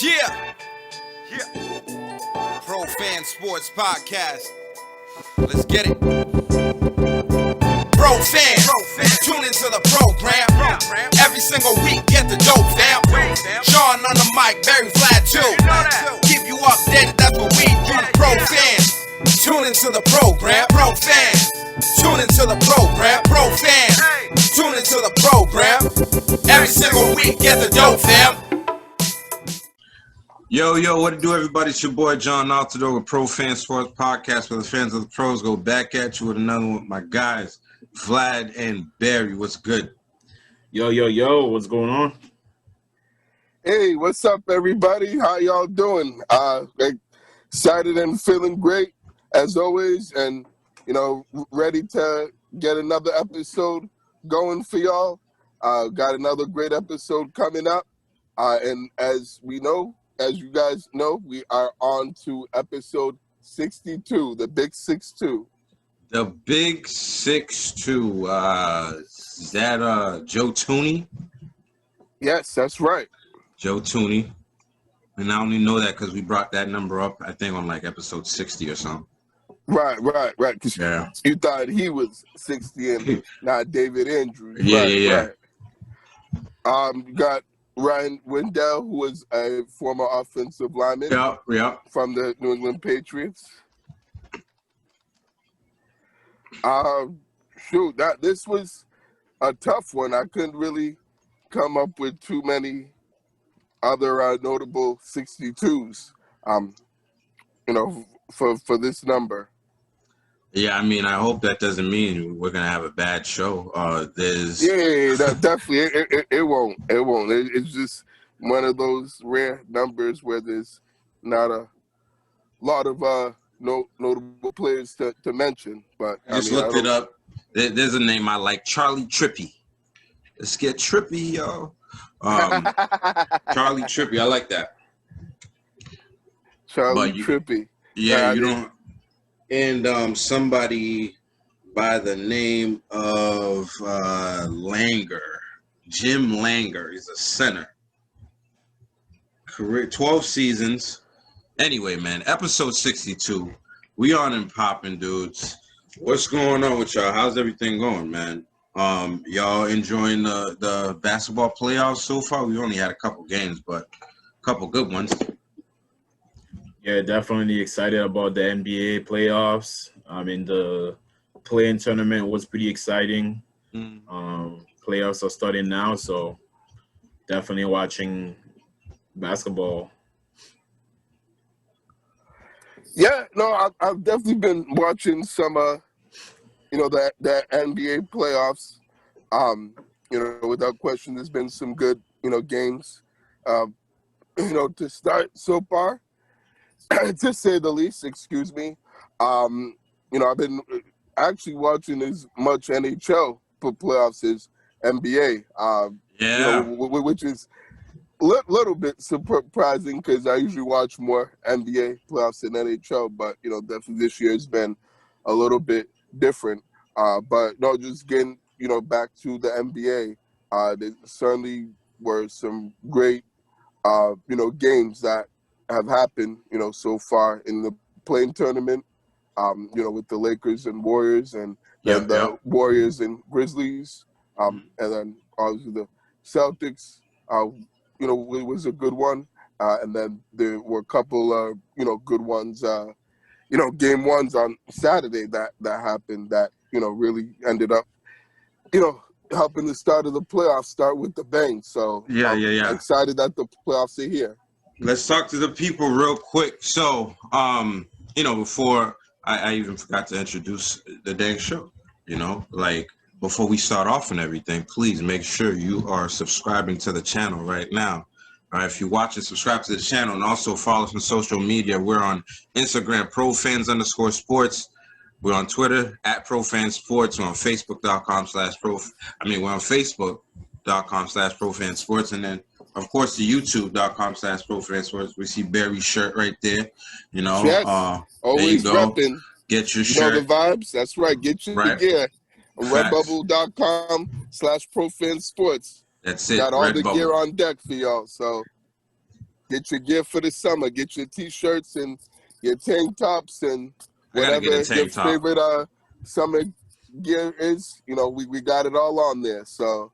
Yeah. Pro Fan Sports Podcast. Let's get it. Pro fans, tune into the program. Every single week, get the dope, fam. Sean on the mic, very flat too. Keep you updated, that's what we do. Pro fans, tune into the program. Pro fans, tune into the program. Pro fans, tune into the program. Every single week, get the dope, fam. Yo, what it do, everybody? It's your boy, John Altidor with Pro Fan Sports Podcast, where the fans of the pros go back at you with another one with my guys, Vlad and Barry. What's good? Yo, what's going on? Hey, what's up, everybody? How y'all doing? Excited and feeling great, as always, and, ready to get another episode going for y'all. Got another great episode coming up, and as you guys know, we are on to episode 62, the Big 6-2. The Big 6-2. Is that Joe Tooney? Yes, that's right. Joe Tooney. And I only know that because we brought that number up, I think, on like episode 60 or something. Right. Because yeah. You thought he was 60 and not David Andrews. Yeah. You got Ryan Wendell, who was a former offensive lineman from the New England Patriots. This was a tough one. I couldn't really come up with too many other notable 62s, for this number. Yeah, I mean, I hope that doesn't mean we're gonna have a bad show. Definitely. It won't. It's just one of those rare numbers where there's not a lot of notable players to mention. But I looked it up. There's a name I like, Charlie Trippy. Let's get trippy, yo. Charlie Trippy, I like that. Trippy. Yeah, you don't. And somebody by the name of Langer, Jim Langer, is a center. Career 12 seasons. Anyway, man, episode 62. We on and popping, dudes. What's going on with y'all? How's everything going, man? Y'all enjoying the basketball playoffs so far? We only had a couple games, but a couple good ones. Yeah, definitely excited about the NBA playoffs. The play-in tournament was pretty exciting. Playoffs are starting now, so definitely watching basketball. Yeah, no, I've definitely been watching some, the NBA playoffs. Without question, there's been some good, games, to start so far. To say the least, excuse me. I've been actually watching as much NHL for playoffs as NBA. Which is a little bit surprising because I usually watch more NBA playoffs than NHL. But definitely this year has been a little bit different. But no, just getting back to the NBA. There certainly were some great games that have happened, so far in the play-in tournament, with the Lakers and Warriors and then the Warriors and Grizzlies, and then obviously the Celtics, it was a good one. And then there were a couple, good ones, game ones on Saturday that happened that, really ended up, helping the start of the playoffs start with the bang. So I'm excited that the playoffs are here. Let's talk to the people real quick. So, before I even forgot to introduce the dang show, before we start off and everything, please make sure you are subscribing to the channel right now. All right, if you're watching, subscribe to the channel and also follow us on social media. We're on Instagram, profans_sports. We're on Twitter, @profansports. We're on Facebook.com/pro. We're on Facebook.com/profansports. And then, of course, the YouTube.com/profansports. We see Barry's shirt right there. Yes. Always repping. Get your shirt. The vibes. That's right. Get your gear. Redbubble.com/profansports. That's it. Got all Redbubble. the gear on deck for y'all. So get your gear for the summer. Get your T-shirts and your tank tops and I gotta whatever get a your tank top. favorite summer gear is. You know, we got it all on there. So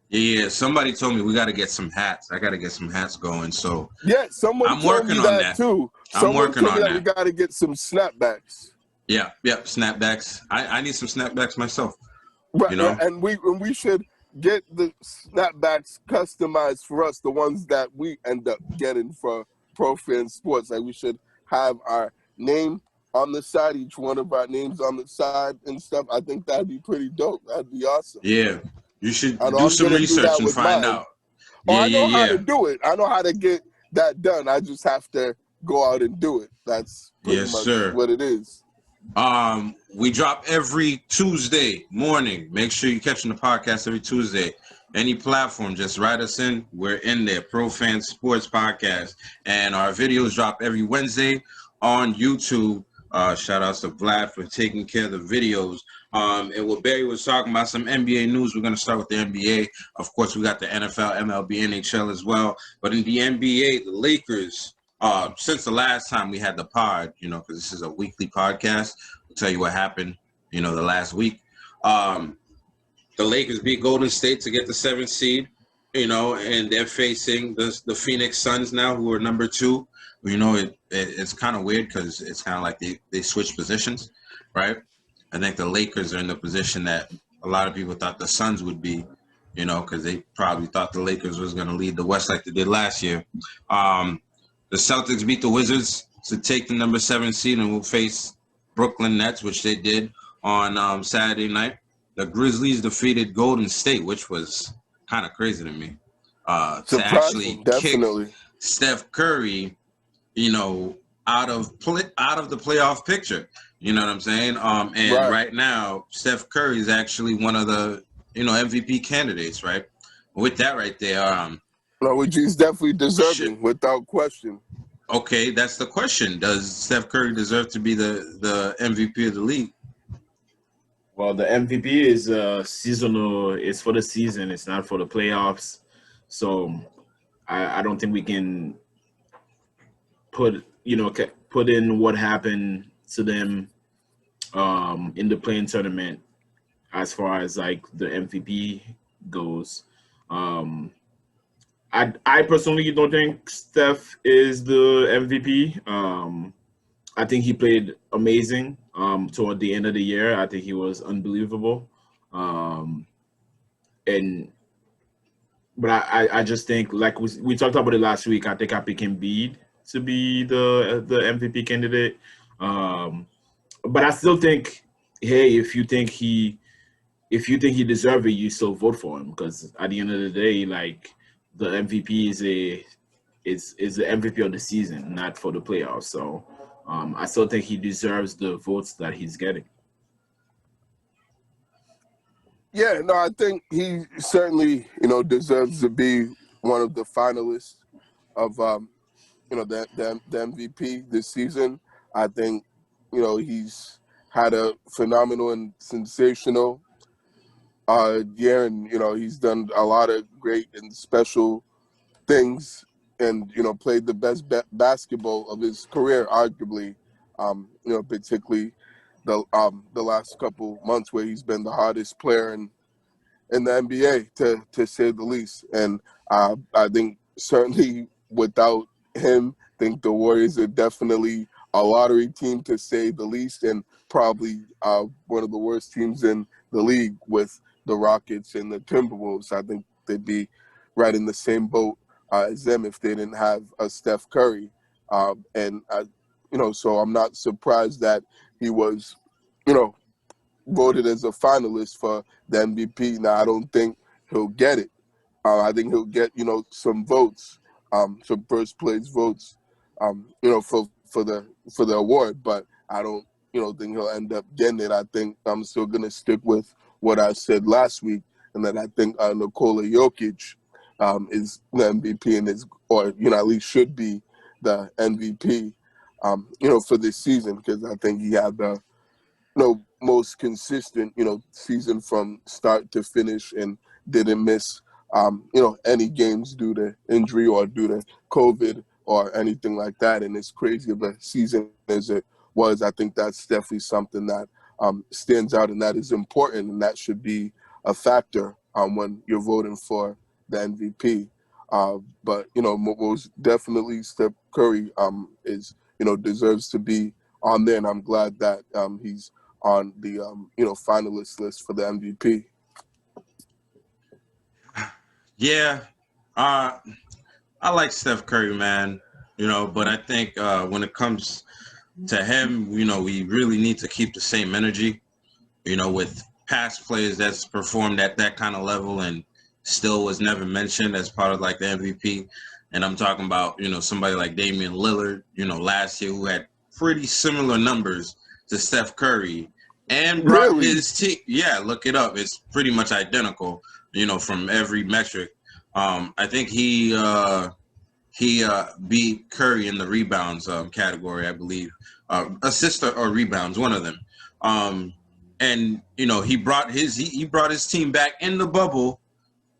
Yeah, somebody told me we got to get some hats. I got to get some hats going. So yeah, someone I'm told working me on that that. too. I'm Someone working told me on that we that. got to get some snapbacks. Yeah, snapbacks. I need some snapbacks myself. Right, You know? and we should get the snapbacks customized for us, the ones that we end up getting for Pro Fan Sports. Like we should have our name on the side, each one of our names on the side and stuff. I think that'd be pretty dope. That'd be awesome. Yeah, you should I know do I'm some gonna do research that and with find mine. out. Oh, Yeah, I know how yeah. to do it. I know how to get that done. I just have to go out and do it. That's pretty Yes, much sir. what it is. We drop every Tuesday morning. Make sure you're catching the podcast every Tuesday. Any platform, just write us in. We're in there, Pro Fan Sports Podcast. And our videos drop every Wednesday on YouTube. Shout outs to Vlad for taking care of the videos. And what Barry was talking about, some NBA news. We're going to start with the NBA. Of course, we got the NFL, MLB, NHL as well. But in the NBA, the Lakers, since the last time we had the pod, you know, because this is a weekly podcast, we'll tell you what happened, you know, the last week. The Lakers beat Golden State to get the 7th seed, you know, and they're facing the Phoenix Suns now, who are number 2. You know, it's kind of weird because it's kind of like they switch positions, right? I think the Lakers are in the position that a lot of people thought the Suns would be, you know, because they probably thought the Lakers was going to lead the West like they did last year. The Celtics beat the Wizards to take the number 7 seed and will face Brooklyn Nets, which they did on Saturday night. The Grizzlies defeated Golden State, which was kind of crazy to me. To actually Definitely. kick Steph Curry, you know, out of the playoff picture. You know what I'm saying? And right now, Steph Curry is actually one of the, you know, MVP candidates, right? With that right there, no, which he's definitely deserving, without question. Okay, that's the question. Does Steph Curry deserve to be the MVP of the league? Well, the MVP is seasonal. It's for the season. It's not for the playoffs. So I don't think we can put in what happened to them in the playing tournament as far as like the MVP goes. I personally don't think Steph is the MVP. I think he played amazing toward the end of the year. I think he was unbelievable. But I just think, like we talked about it last week, I think I pick Embiid to be the MVP candidate. But I still think, hey, if you think he deserves it, you still vote for him, because at the end of the day, like, the MVP is the MVP of the season, not for the playoffs. So I still think he deserves the votes that he's getting. Yeah, no, I think he certainly, you know, deserves to be one of the finalists of, you know, the MVP this season. I think, you know, he's had a phenomenal and sensational year, and, you know, he's done a lot of great and special things, and, you know, played the best basketball of his career, arguably. You know, particularly the last couple months, where he's been the hottest player in the NBA, to say the least. And I think certainly without him, I think the Warriors are definitely a lottery team, to say the least, and probably one of the worst teams in the league with the Rockets and the Timberwolves. I think they'd be right in the same boat as them if they didn't have a Steph Curry. You know, so I'm not surprised that he was, you know, voted as a finalist for the MVP. Now, I don't think he'll get it. I think he'll get, you know, some votes, some first place votes, you know, for the award, but I don't, you know, think he'll end up getting it. I think I'm still gonna stick with what I said last week, and that I think Nikola Jokic is the MVP, and or, you know, at least should be the MVP, you know, for this season, because I think he had the, you know, most consistent, you know, season from start to finish, and didn't miss, you know, any games due to injury or due to COVID or anything like that. And as crazy of a season as it was, I think that's definitely something that stands out, and that is important, and that should be a factor when you're voting for the MVP. But most definitely Steph Curry is deserves to be on there, and I'm glad that he's on the finalist list for the MVP. Yeah, I like Steph Curry, man. But I think when it comes to him, we really need to keep the same energy. With past players that's performed at that kind of level and still was never mentioned as part of like the MVP. And I'm talking about, somebody like Damian Lillard, last year, who had pretty similar numbers to Steph Curry and brought his team. Yeah, look it up. It's pretty much identical, from every metric. I think he beat Curry in the rebounds category, I believe. Assists or rebounds, one of them. And he brought his team back in the bubble,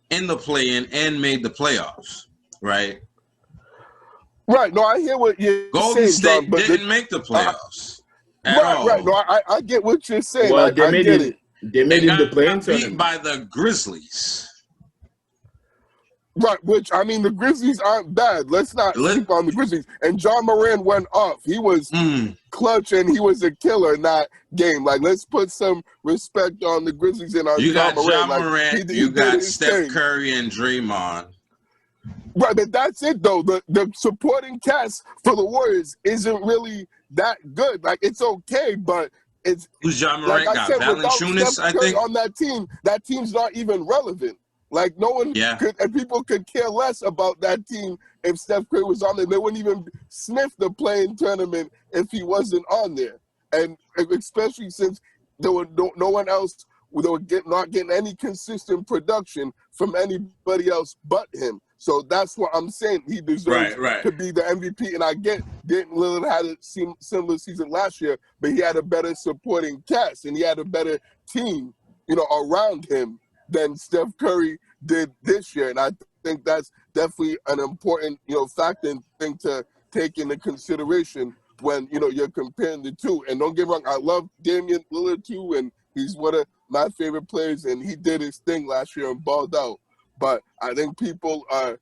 in the play-in, and made the playoffs, right? Right. No, I hear what you're Golden saying, State John, but didn't make the playoffs at all. Right. No, I get what you're saying. Well, I get it. They made it in the play-in beat tournament by the Grizzlies. Right, which, I mean, the Grizzlies aren't bad. Let's not sleep on the Grizzlies. And John Moran went off. He was clutch, and he was a killer in that game. Like, let's put some respect on the Grizzlies and on John Moran. John Morant, you got Steph Curry and Draymond. Right, but that's it, though. The supporting cast for the Warriors isn't really that good. Like, it's okay, but it's... Who's John Morant got? Valanciunas, I think? On that team's not even relevant. Like, no one could, and people could care less about that team if Steph Curry was on there. They wouldn't even sniff the play-in tournament if he wasn't on there. And especially since there were no one else, they were not getting any consistent production from anybody else but him. So that's what I'm saying. He deserves to be the MVP. And I get Lillard had a similar season last year, but he had a better supporting cast, and he had a better team, around him than Steph Curry did this year. And I think that's definitely an important, factor and thing to take into consideration when, you're comparing the two. And don't get me wrong, I love Damian Lillard too, and he's one of my favorite players, and he did his thing last year and balled out. But I think people are,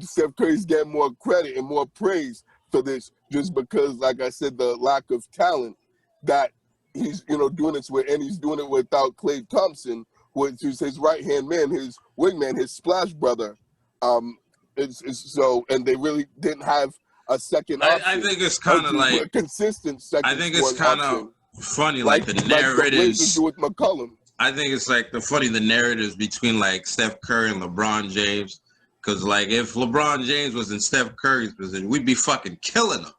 Steph Curry's getting more credit and more praise for this just because, like I said, the lack of talent that he's, doing this with, and he's doing it without Klay Thompson, which is his right-hand man, his wingman, his splash brother. And they really didn't have a second option. I think it's kind of like a consistent second. I think it's kind of funny, like the narratives. The with McCollum. I think it's like the narratives between like Steph Curry and LeBron James. Because like if LeBron James was in Steph Curry's position, we'd be fucking killing him.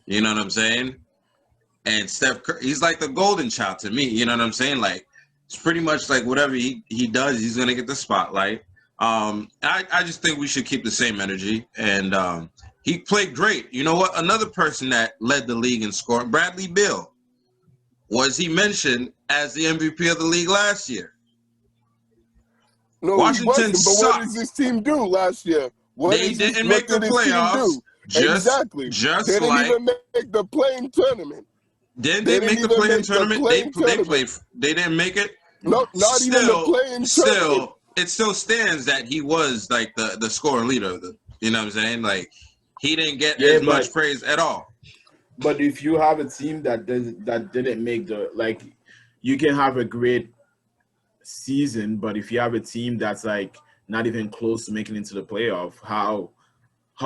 You know what I'm saying? And Steph Curry, he's like the golden child to me. You know what I'm saying? Like, it's pretty much like whatever he does, he's going to get the spotlight. I just think we should keep the same energy. And he played great. You know what? Another person that led the league in scoring, Bradley Beal, was he mentioned as the MVP of the league last year? No, Washington sucked. But what did this team do last year? They didn't make the playoffs. Exactly. They didn't even make the play-in tournament. Didn't they make the play-in tournament? They didn't make it. No, not even the play-in tournament. It still stands that he was like the scoring leader of the. You know what I'm saying? Like he didn't get as much praise at all. But if you have a team that didn't make you can have a great season, but if you have a team that's like not even close to making it into the playoff, how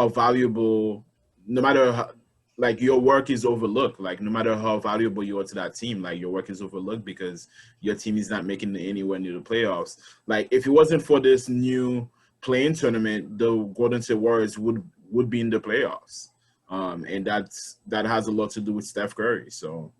valuable, no matter how, like your work is overlooked. Like no matter how valuable you are to that team, like your work is overlooked because your team is not making it anywhere near the playoffs. Like if it wasn't for this new play-in tournament, the Golden State Warriors would be in the playoffs. And that has a lot to do with Steph Curry. So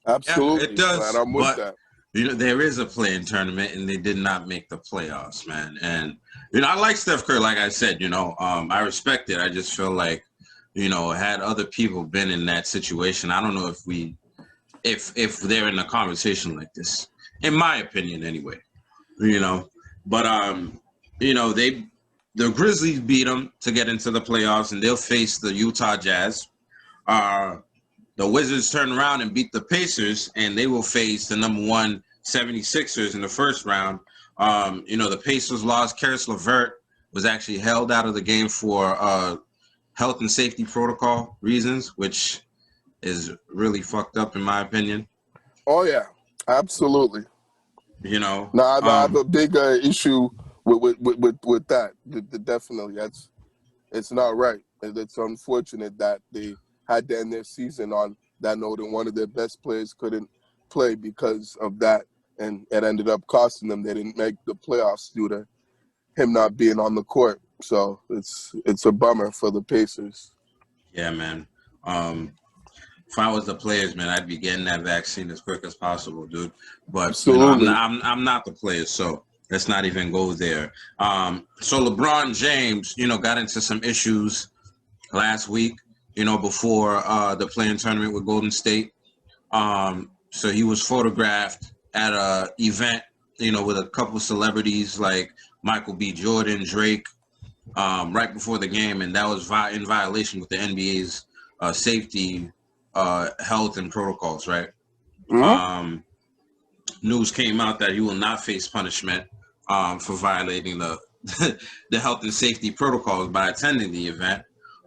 absolutely, yeah, it does. Man, I'm with that. There is a play-in tournament, and they did not make the playoffs, man. And I like Steph Curry, like I said. I respect it. I just feel like, had other people been in that situation, I don't know if they're in a conversation like this, in my opinion, anyway. But they the Grizzlies beat them to get into the playoffs, and they'll face the Utah Jazz. The Wizards turn around and beat the Pacers, and they will face the number 1 76ers in the first round. The Pacers lost. Karis LeVert was actually held out of the game for health and safety protocol reasons, which is really fucked up in my opinion. Oh yeah, absolutely. No, I have a big issue with that. Definitely, it's not right. It's unfortunate that they had to end their season on that note, and one of their best players couldn't play because of that, and it ended up costing them. They didn't make the playoffs due to him not being on the court. So it's a bummer for the Pacers. Yeah, man. If I was the players, man, I'd be getting that vaccine as quick as possible, dude. But Absolutely. I'm not the players, so let's not even go there. So LeBron James, got into some issues last week, before the play-in tournament with Golden State. So he was photographed at a event, with a couple celebrities like Michael B. Jordan, Drake, right before the game, and that was in violation with the NBA's safety, health, and protocols, right? Mm-hmm. News came out that he will not face punishment for violating the the health and safety protocols by attending the event.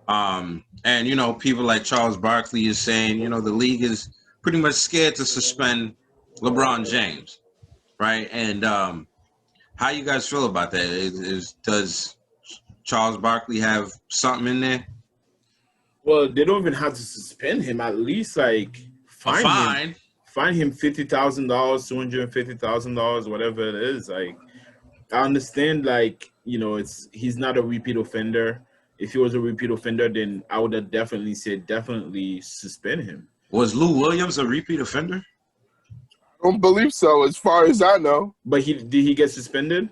And people like Charles Barkley is saying, the league is pretty much scared to suspend LeBron James, right? And how you guys feel about that? Does Charles Barkley have something in there? Well, they don't even have to suspend him. At least fine him $50,000, $250,000, whatever it is. I understand. He's not a repeat offender. If he was a repeat offender, then I would have definitely said suspend him. Was Lou Williams a repeat offender? I don't believe so, as far as I know. But did he get suspended?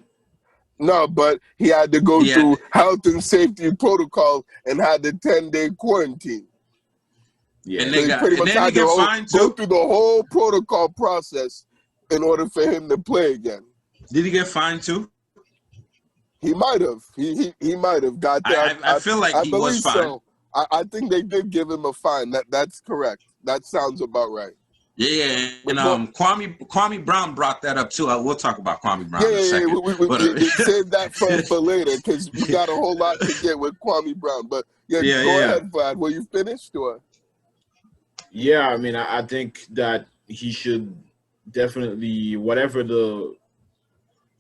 No, but he had to go through health and safety protocol and had the 10-day quarantine. Yeah, and so he pretty much had to go through the whole protocol process in order for him to play again. Did he get fined too? He might have. He might have got that. I feel like he was fined. So. I think they did give him a fine. That's correct. That sounds about right. Yeah, and Kwame Brown brought that up too. We'll talk about Kwame Brown in a second. We save that for later because we got a whole lot to get with Kwame Brown. But go ahead, Vlad. Were you finished or? Yeah, I think that he should definitely, whatever the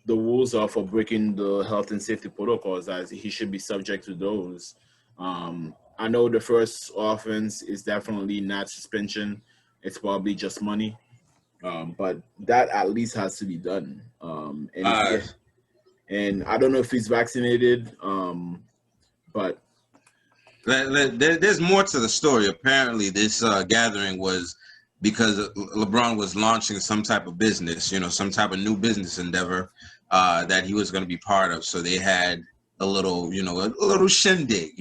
rules are for breaking the health and safety protocols, as he should be subject to those. I know the first offense is definitely not suspension. It's probably just money. But that at least has to be done. And I don't know if he's vaccinated, but there's more to the story. Apparently, this gathering was because LeBron was launching some type of business, some type of new business endeavor that he was going to be part of. So they had a little, a little shindig,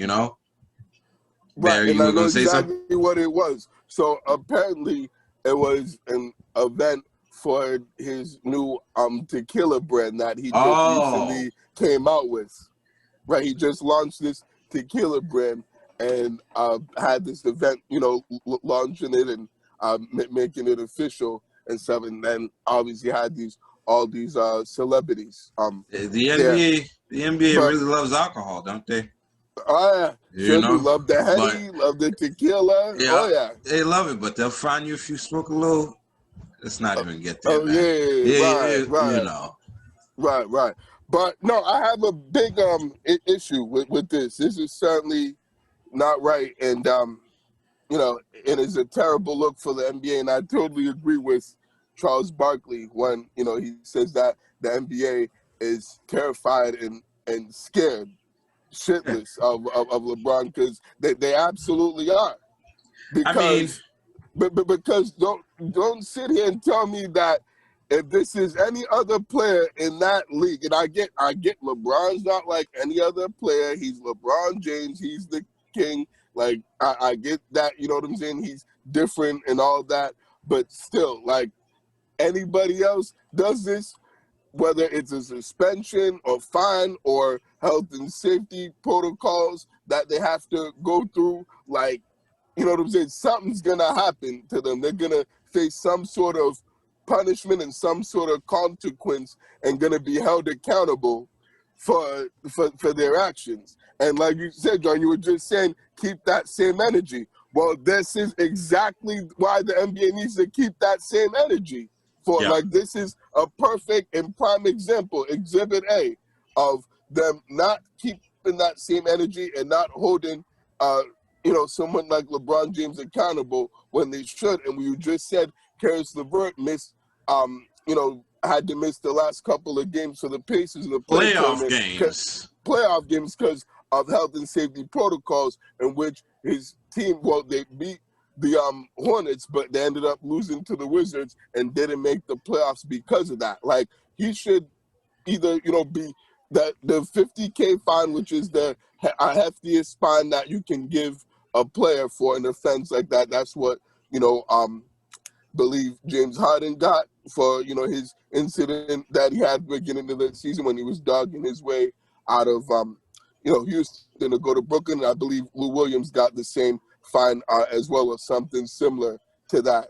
Right, Barry, and you I were know going to say exactly something? what it was. So apparently, it was an event for his new tequila brand that he just recently came out with. Right, he just launched this tequila brand and had this event, launching it and making it official and stuff. And then obviously had all these celebrities. The NBA really loves alcohol, don't they? Oh yeah, love the Henny, love the tequila. Yeah, oh yeah, they love it, but they'll find you if you smoke a little. Let's not even get there. Right. But no, I have a big issue with this. This is certainly not right, and it is a terrible look for the NBA. And I totally agree with Charles Barkley when he says that the NBA is terrified and scared shitless of LeBron, because they absolutely are. Because because don't sit here and tell me that if this is any other player in that league, and I get LeBron's not like any other player. He's LeBron James. He's the king. Like I get that, you know what I'm saying? He's different and all that, but still, like anybody else does this, whether it's a suspension or fine or health and safety protocols that they have to go through, like, you know what I'm saying? Something's going to happen to them. They're going to face some sort of punishment and some sort of consequence and going to be held accountable for their actions. And like you said, John, you were just saying, keep that same energy. Well, this is exactly why the NBA needs to keep that same energy. Like, this is a perfect and prime example, Exhibit A, of them not keeping that same energy and not holding, someone like LeBron James accountable when they should. And you just said Karis LeVert missed, had to miss the last couple of games for the Pacers in the playoff games because of health and safety protocols, in which his team, they beat the Hornets, but they ended up losing to the Wizards and didn't make the playoffs because of that. Like, he should either, be the $50K fine, which is the heftiest fine that you can give a player for an offense like that. That's what, believe James Harden got for, his incident that he had beginning of the season when he was dogging his way out of, Houston to go to Brooklyn. And I believe Lou Williams got the same fine as well, or something similar to that.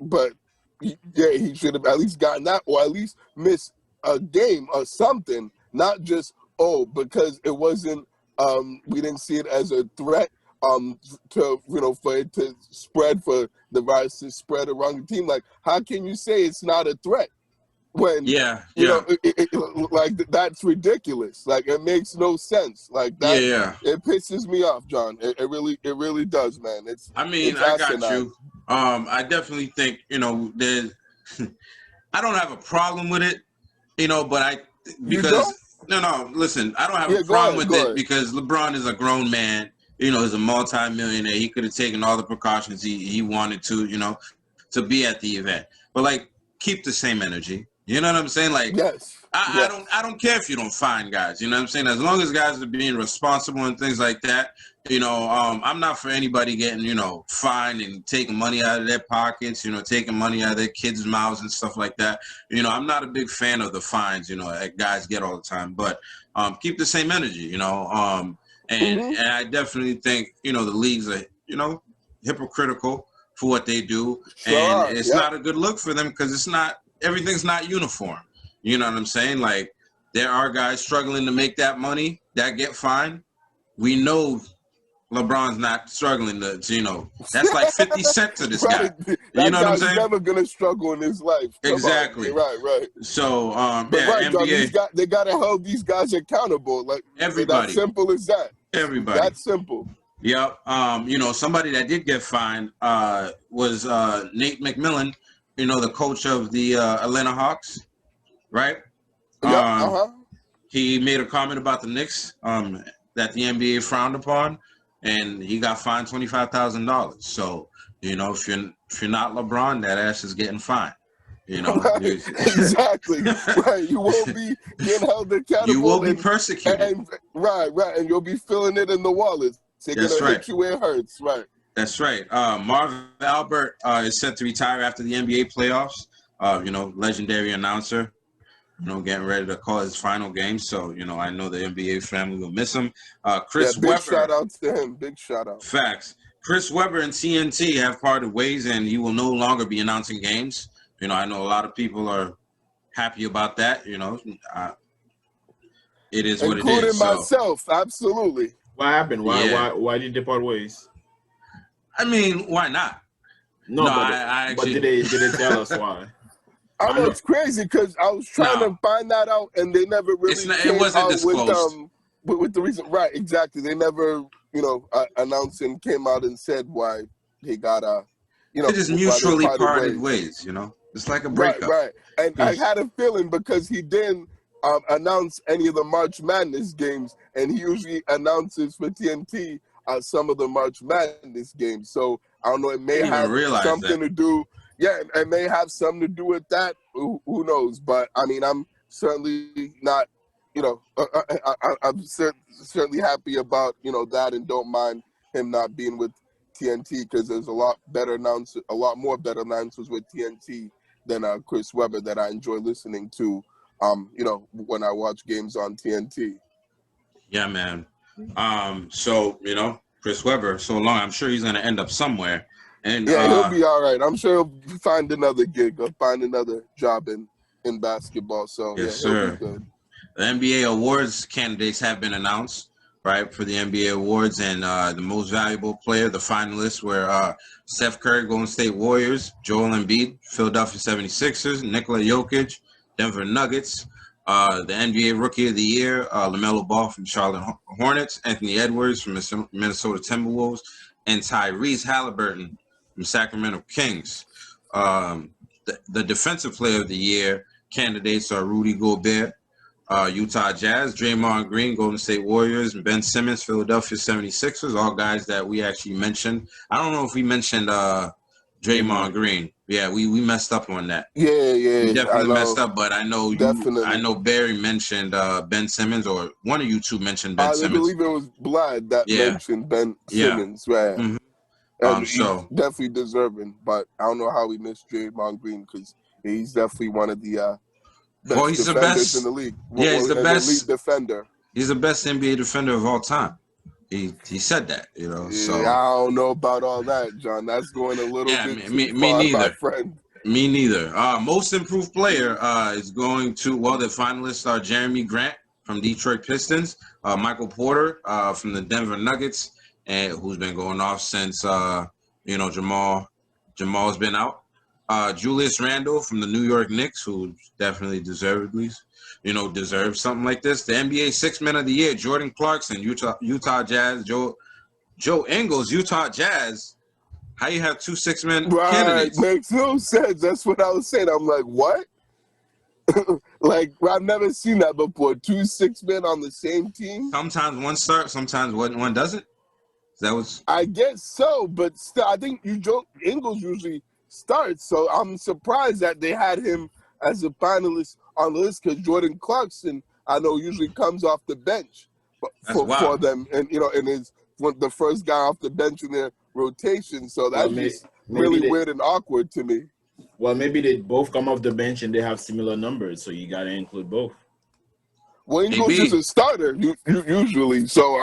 But he should have at least gotten that, or at least missed a game or something, not just, because it wasn't, we didn't see it as a threat for it to spread, for the virus to spread around the team. Like, how can you say it's not a threat when, like, that's ridiculous. Like, it makes no sense. Like, that, it pisses me off, John. It really does, man. I got you. I definitely think, there's, I don't have a problem with it, but listen, I don't have a problem with it because LeBron is a grown man. He's a multi-millionaire. He could have taken all the precautions he wanted to be at the event. But, like, keep the same energy. You know what I'm saying? Like, I don't care if you don't fine guys. You know what I'm saying? As long as guys are being responsible and things like that, I'm not for anybody getting, fined and taking money out of their pockets, taking money out of their kids' mouths and stuff like that. I'm not a big fan of the fines, that guys get all the time. But keep the same energy, And I definitely think, the leagues are, hypocritical for what they do. And it's not a good look for them because everything's not uniform. You know what I'm saying? Like, there are guys struggling to make that money that get fined. We know LeBron's not struggling to that's like 50 cents to this guy. You know what I'm saying? He's never going to struggle in his life. Exactly. Right. So, NBA. John, they got to hold these guys accountable. Like, everybody. That's simple as that. Everybody. That's simple. Yep. Somebody that did get fined was Nate McMillan, the coach of the Atlanta Hawks, right? He made a comment about the Knicks that the NBA frowned upon, and he got fined $25,000. So, if you're not LeBron, that ass is getting fined. Exactly. Right. You won't be getting held accountable. You will be persecuted. Right. And you'll be feeling it in the wallet. They're going to hit you where it hurts. Right. That's right. Marv Albert is set to retire after the NBA playoffs. Legendary announcer, getting ready to call his final game. So, I know the NBA family will miss him. Chris Webber. Big shout out to him. Big shout out. Facts. Chris Webber and TNT have parted ways, and he will no longer be announcing games. I know a lot of people are happy about that. It is what it is. Including myself, absolutely. What happened? Why did they part ways? I mean, why not? But did they tell us why? I know it's crazy because I was trying to find that out, and they never really it wasn't disclosed with the reason. Right, exactly. They never, announced and came out and said why he got they just mutually parted ways. It's like a breakup. Right. And I had a feeling because he didn't announce any of the March Madness games, and he usually announces for TNT some of the March Madness games. So I don't know. It may have something to do. Yeah, it may have something to do with that. Who knows? But I mean, I'm certainly not. I'm certainly happy about that, and don't mind him not being with TNT because there's a lot more better announcers with TNT than Chris Webber that I enjoy listening to when I watch games on TNT. Yeah, man. So, Chris Webber, so long, I'm sure he's going to end up somewhere. And Yeah, he'll be all right. I'm sure he'll find another gig or find another job in basketball. So, yes, he'll sir. be good. The NBA awards candidates have been announced, right, for the NBA awards. And the most valuable player, the finalists were Steph Curry, Golden State Warriors, Joel Embiid, Philadelphia 76ers, Nikola Jokic, Denver Nuggets, the NBA Rookie of the Year, LaMelo Ball from Charlotte Hornets, Anthony Edwards from Minnesota Timberwolves, and Tyrese Halliburton from Sacramento Kings. The Defensive Player of the Year candidates are Rudy Gobert, Utah Jazz, Draymond Green, Golden State Warriors, and Ben Simmons, Philadelphia 76ers, all guys that we actually mentioned. I don't know if we mentioned Draymond Green. Yeah, we messed up on that. Yeah. We definitely messed up, but I know Definitely. Barry mentioned Ben Simmons, or one of you two mentioned Ben I Simmons. believe it was Vlad that mentioned Ben Simmons, right? Mm-hmm. And he's definitely deserving, but I don't know how we missed Draymond Green because he's definitely one of the best he's defenders the best in the league. He's the best elite defender. He's the best NBA defender of all time. He said that, Yeah, so I don't know about all that, John. That's going a little bit too far, neither. my friend. Me neither. Most improved player is going to, the finalists are Jeremy Grant from Detroit Pistons, Michael Porter from the Denver Nuggets, and who's been going off since Jamal's been out. Julius Randle from the New York Knicks, who definitely deserves something like this. The NBA Sixth Man of the Year, Jordan Clarkson, Utah Jazz, Joe Ingles, Utah Jazz. How you have 2 6-man candidates? Makes no sense. That's what I was saying. I'm like, what? Like, I've never seen that before. 2 6-men on the same team. Sometimes one starts, sometimes one doesn't. That was. I guess so, but still, I think Ingles usually starts. So I'm surprised that they had him as a finalist on the list because Jordan Clarkson, I know, usually comes off the bench for them, and and is the first guy off the bench in their rotation. So that's really weird and awkward to me. Well, maybe they both come off the bench and they have similar numbers, so you got to include both. Well, Ingles is a starter usually, so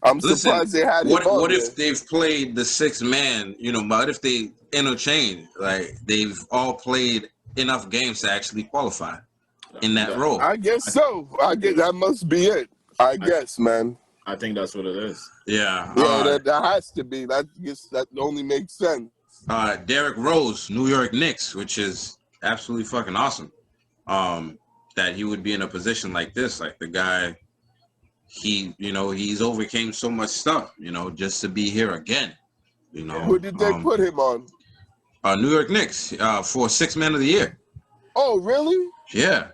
I'm surprised they had him on What there. if they've played the 6th man? What if they interchange? Like they've all played enough games to actually qualify in that role. I guess so. I guess that must be it. I guess, man. I think that's what it is. Yeah. That has to be. That only makes sense. Derrick Rose, New York Knicks, which is absolutely fucking awesome. That he would be in a position like this, like the guy, he's overcame so much stuff, just to be here again, Who did they put him on? New York Knicks for 6th Man of the Year. Oh, really? Yeah,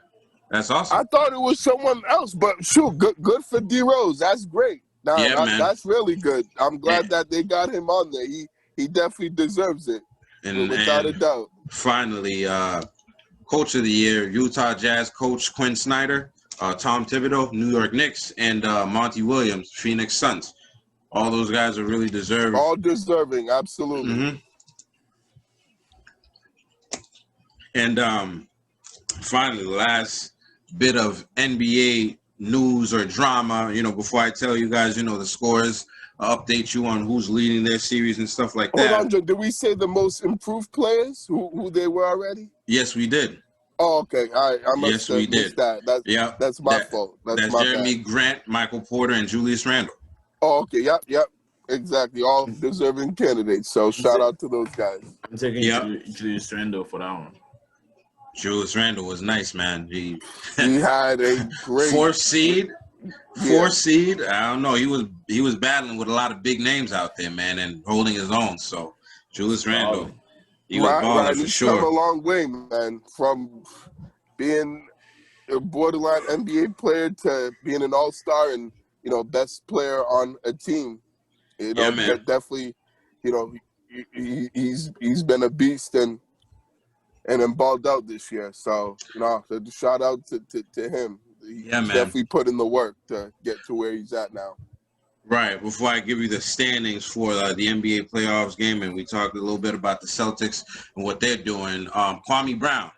that's awesome. I thought it was someone else, but shoot, good for D Rose. That's great. Man. That's really good. I'm glad that they got him on there. He definitely deserves it, without a doubt. Finally, Coach of the Year, Utah Jazz coach Quinn Snyder, Tom Thibodeau, New York Knicks, and Monty Williams, Phoenix Suns. All those guys are really deserving. All deserving, absolutely. Mm-hmm. And finally, the last bit of NBA news or drama, before I tell you guys, the scores, update you on who's leading their series and stuff like that. Hold on, Joe. Did we say the most improved players, who they were already? Yes, we did. Oh, okay. All right. I must we missed did. that. That's my fault. That's my Jeremy bad. Grant, Michael Porter, and Julius Randle. Oh, okay. Yep. Exactly. All deserving candidates. So shout out to those guys. I'm taking Julius Randle for that one. Julius Randle was nice, man. He had a great 4th seed. 4th seed. I don't know. He was battling with a lot of big names out there, man, and holding his own. So Julius Randle, he was balling for sure. He's come a long way, man, from being a borderline NBA player to being an all-star and best player on a team. Man. Definitely. He's been a beast and balled out this year. So shout out to him. He's definitely put in the work to get to where he's at now. Right. Before I give you the standings for the NBA playoffs game, and we talked a little bit about the Celtics and what they're doing, Kwame Brown,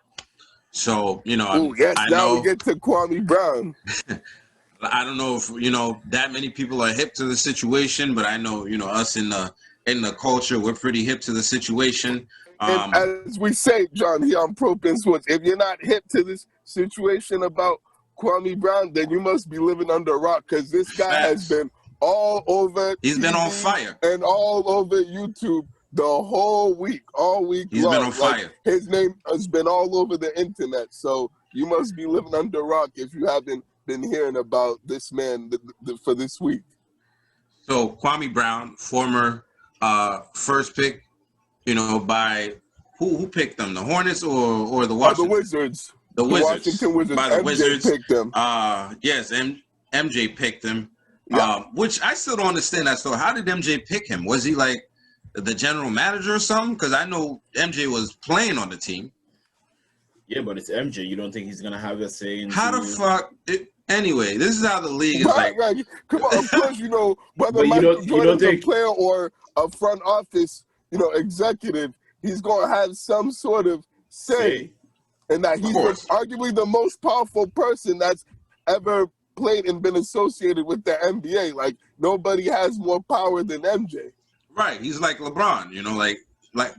So, you know, Oh yes, I now we know, get to Kwame Brown. I don't know if, you know, that many people are hip to the situation, but I know, you know, us in the culture, we're pretty hip to the situation. And as we say, John, here on Propin Sports, if you're not hip to this situation about Kwame Brown, then you must be living under a rock, because this guy has Facts. been all over He's TV been on fire. and all over YouTube the whole week, all week He's long. been on fire. His name has been all over the internet. So you must be living under a rock if you haven't been hearing about this man for this week. So Kwame Brown, former first pick, you know, by who picked them? The Hornets or the Washington? The Wizards. The Wizards. Washington Wizards. By the MJ Wizards. picked them. Yes, MJ picked him. Yeah. Which I still don't understand that. So how did MJ pick him? Was he like the general manager or something? Because I know MJ was playing on the team. Yeah, but it's MJ. You don't think he's gonna have a say in? How the fuck? Anyway, this is how the league is like. Right. Come on, of course, you know, whether But Michael Jordan's a think... player or a front office, you know, executive, he's gonna have some sort of say, and that he's arguably the most powerful person that's ever played and been associated with the NBA. Like nobody has more power than MJ. Right, he's like LeBron, you know, like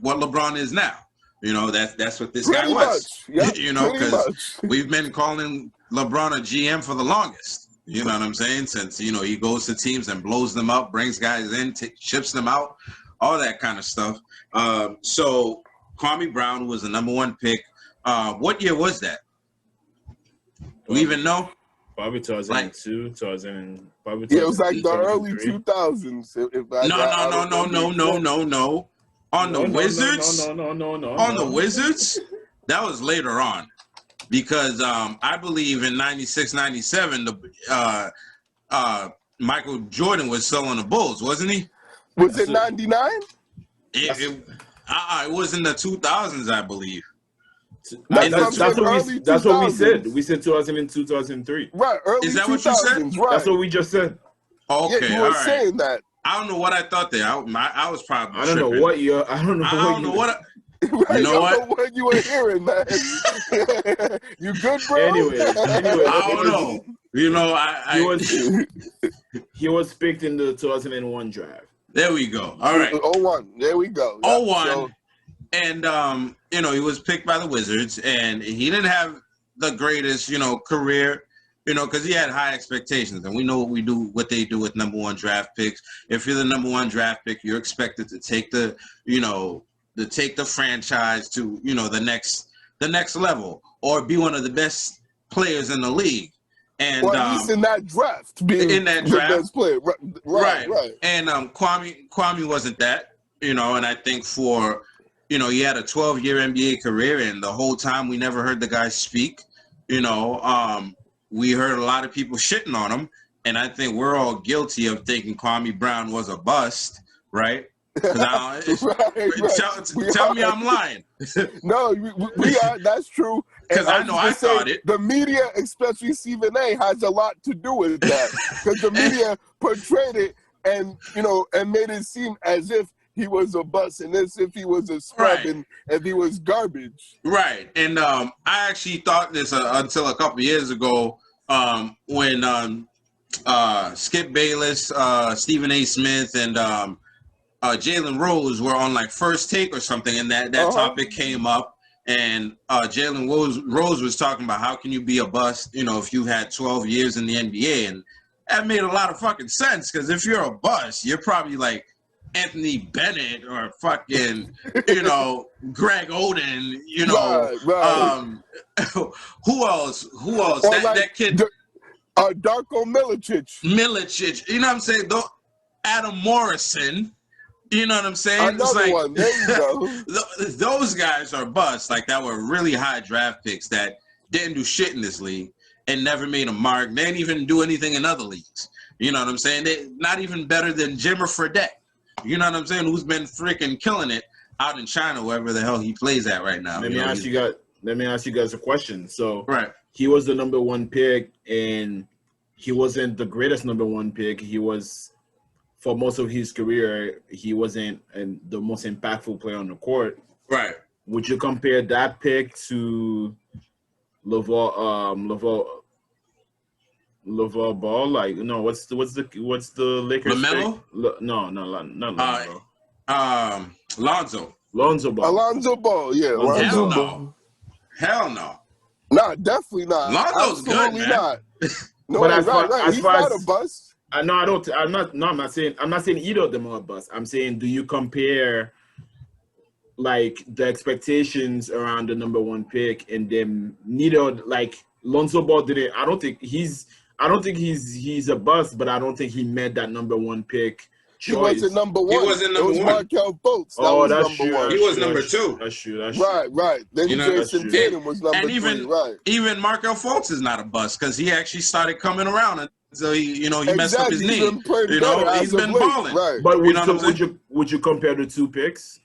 what LeBron is now. You know, that's what this guy was. Yep, you know, because we've been calling LeBron a GM for the longest. You know what I'm saying? Since, you know, he goes to teams and blows them up, brings guys in, ships them out, all that kind of stuff. So Kwame Brown was the number one pick. What year was that? Do we even know? Probably 2002, 2000. Probably it was like the early 2000s. No. On the Wizards? No. On the Wizards? That was later on. Because I believe in 96, 97, Michael Jordan was still on the Bulls, wasn't he? Was it 99? It was in the 2000s, I believe. That's what we said. We said 2002, 2003. Right, early 2000s. Is that what you said? Right. That's what we just said. Okay, yeah, you were saying that. I don't know what I thought there. I was probably. I don't know what you. I don't know what. Right, you know what? What you were hearing, man. You good, bro? Anyway, I don't know. You know, he was picked in the 2001 draft. There we go. All right. 01. There we go. 01. So, and you know, he was picked by the Wizards, and he didn't have the greatest, you know, career, you know, because he had high expectations, and we know what they do with number one draft picks. If you're the number one draft pick, you're expected to take the, you know, take the franchise to, you know, the next level, or be one of the best players in the league. And well, at least in that draft, being the best player. Right. And Kwame wasn't that, you know, and I think for, you know, he had a 12-year NBA career, and the whole time we never heard the guy speak. You know, we heard a lot of people shitting on him, and I think we're all guilty of thinking Kwame Brown was a bust, right? Right. Tell me I'm lying. No, we are. That's true. Because I know I thought it. The media, especially Stephen A., has a lot to do with that. Because the media portrayed it and, you know, and made it seem as if he was a bust and as if he was a scrub and if he was garbage. Right. And I actually thought this until a couple years ago when Skip Bayless, Stephen A. Smith, and Jalen Rose were on like First Take or something, and that topic came up, and Jalen Rose was talking about how can you be a bust, you know, if you've had 12 years in the NBA, and that made a lot of fucking sense, because if you're a bust, you're probably like Anthony Bennett or fucking, you know, Greg Oden, you know, who else? That kid, Darko Milicic, you know what I'm saying? Adam Morrison. You know what I'm saying? Another one. There you go. Those guys are busts, like that were really high draft picks that didn't do shit in this league and never made a mark. They didn't even do anything in other leagues. You know what I'm saying? They're not even better than Jimmer Fredette. You know what I'm saying? Who's been freaking killing it out in China, wherever the hell he plays at right now. Let me ask you guys a question. So right, he was the number one pick, and he wasn't the greatest number one pick. He was, for most of his career, he wasn't the most impactful player on the court. Right. Would you compare that pick to LeVar Ball, like no, what's the Lakers? LaMelo? No, not LaMelo. Lonzo Ball. Alonzo Ball, yeah. Hell Lonzo Ball. no. Hell no. Nah, definitely not. Lonzo's good, Absolutely man. not. No, But as He's far not as a bust. no, I don't. I'm not. No, I'm not saying either of them are a bust. I'm saying, do you compare like the expectations around the number one pick and then neither like Lonzo Ball didn't. I don't think he's a bust, but I don't think he met that number one pick choice. He wasn't number one. He wasn't number it was one. Markelle Fultz. That was that's number true. one. He was number two. That's true. Right. Then Jason true. Tatum was number And even, 3, right. even Markelle Fultz is not a bust because he actually started coming around until he messed up his He's knee. been playing better He's as of been late, balling. Right. But would you compare the two picks?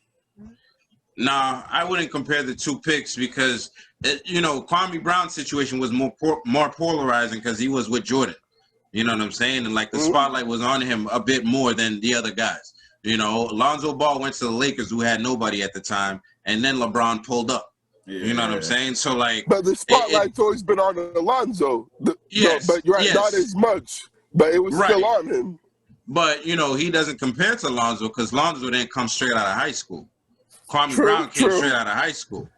Nah, I wouldn't compare the two picks because Kwame Brown's situation was more polarizing because he was with Jordan. You know what I'm saying? And like the spotlight was on him a bit more than the other guys. Lonzo Ball went to the Lakers who had nobody at the time, and then LeBron pulled up. Yeah. You know what I'm saying? So like, but the spotlight's always been on Alonzo. Yes, but you're right, not as much. But it was still on him. But he doesn't compare to Lonzo because Lonzo didn't come straight out of high school. Kwame Brown came straight out of high school,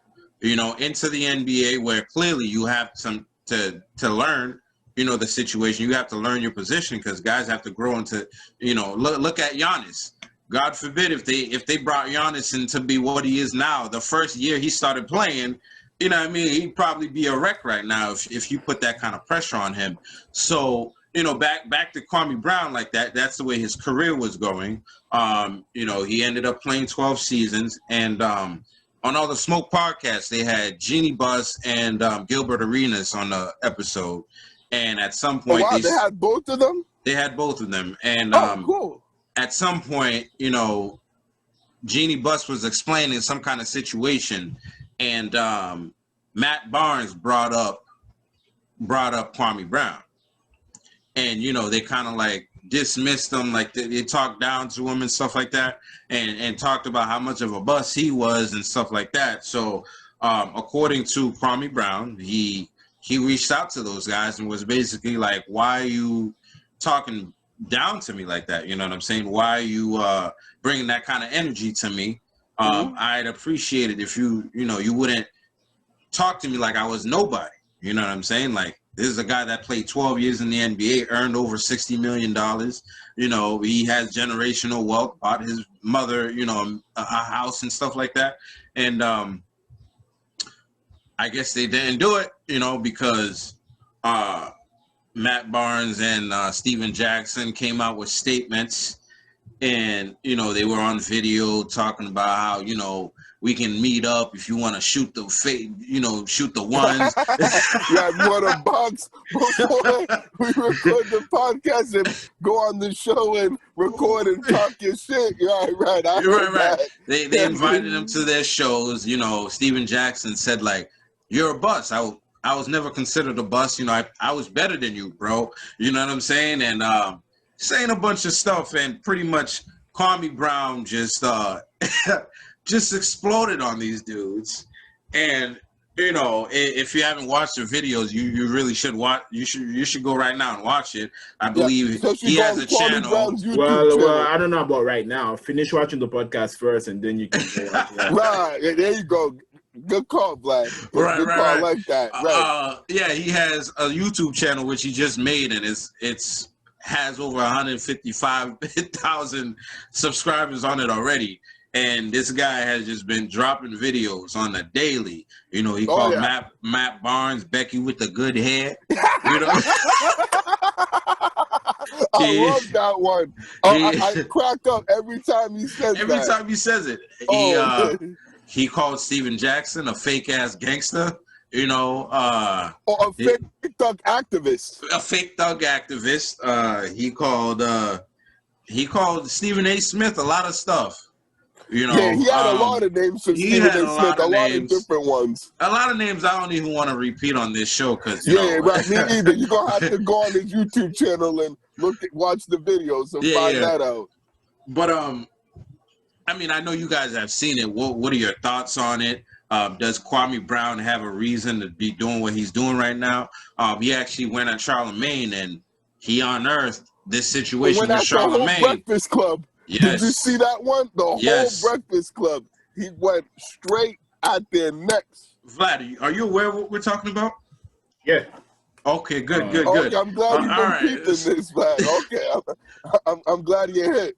into the NBA where clearly you have some to learn, the situation. You have to learn your position because guys have to grow into, look at Giannis. God forbid if they brought Giannis in to be what he is now. The first year he started playing, he'd probably be a wreck right now if you put that kind of pressure on him. So, back to Kwame Brown like that, that's the way his career was going. He ended up playing 12 seasons, and on all the Smoke podcasts, they had Jeannie Buss and Gilbert Arenas on the episode. And at some point, they had both of them? They had both of them. And cool. At some point, Jeannie Buss was explaining some kind of situation, and Matt Barnes brought up Kwame Brown. And, they kind of like dismissed him, like they talked down to him and stuff like that, and talked about how much of a bust he was and stuff like that. So according to Kwame Brown, he reached out to those guys and was basically like, why are you talking down to me like that? You know what I'm saying? Why are you bringing that kind of energy to me? I'd appreciate it if you wouldn't talk to me like I was nobody. You know what I'm saying? Like, this is a guy that played 12 years in the NBA, earned over $60 million. He has generational wealth, bought his mother, a house and stuff like that. And I guess they didn't do it, because Matt Barnes and Steven Jackson came out with statements, and they were on video talking about how we can meet up if you want to shoot the shoot the ones. Yeah, you want to box before we record the podcast and go on the show and record and talk your shit. Right. Right. They invited him to their shows. Steven Jackson said like, "You're a bust. I was never considered a bust. I was better than you, bro. You know what I'm saying?" And saying a bunch of stuff, and pretty much Kwame Brown just just exploded on these dudes. And if you haven't watched the videos, you really should watch. You should go right now and watch it. I believe he has a channel. Well, I don't know about right now. Finish watching the podcast first, and then you can go watch that. Right, there you go. Good call, Vlad. Good call like that. Right. Yeah, he has a YouTube channel which he just made, and it's has over 155,000 subscribers on it already. And this guy has just been dropping videos on the daily. He called Matt Barnes Becky with the good hair. I love that one. I crack up every time he says that. Every time he says it. He called Steven Jackson a fake ass gangster. Or a fake thug activist. A fake thug activist. He called Stephen A. Smith a lot of stuff. Yeah, he had a lot of names for Stephen A. Smith, a lot of different ones. A lot of names I don't even want to repeat on this show because right. Me either. You're gonna have to go on his YouTube channel and watch the videos and find that out. But I know you guys have seen it. What are your thoughts on it? Does Kwame Brown have a reason to be doing what he's doing right now? He actually went at Charlemagne and he unearthed this situation Went with out the whole Charlemagne. Breakfast Club. Yes. Did you see that one? The Yes. whole Breakfast Club. He went straight at their necks. Vlad, are you aware of what we're talking about? Yeah. Okay, good. Okay, I'm glad you've been all right. peeping this, Vlad. Okay, I'm glad you hit.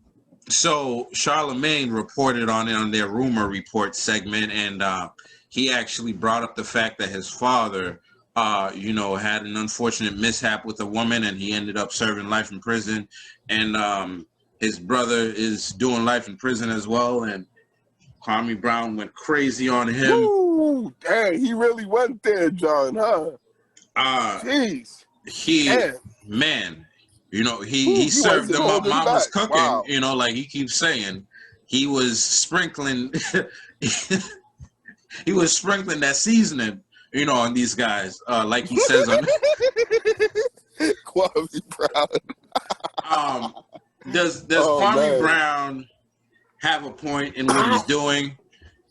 So Charlemagne reported on it on their rumor report segment, and he actually brought up the fact that his father, had an unfortunate mishap with a woman, and he ended up serving life in prison. And his brother is doing life in prison as well, and Kwame Brown went crazy on him. Ooh, dang, he really went there, John, huh? Jeez. He served them up mama's cooking, wow. like he keeps saying. He was sprinkling he was sprinkling that seasoning, on these guys, like he says on Kwame Brown. Does Kwame Brown have a point in what he's doing?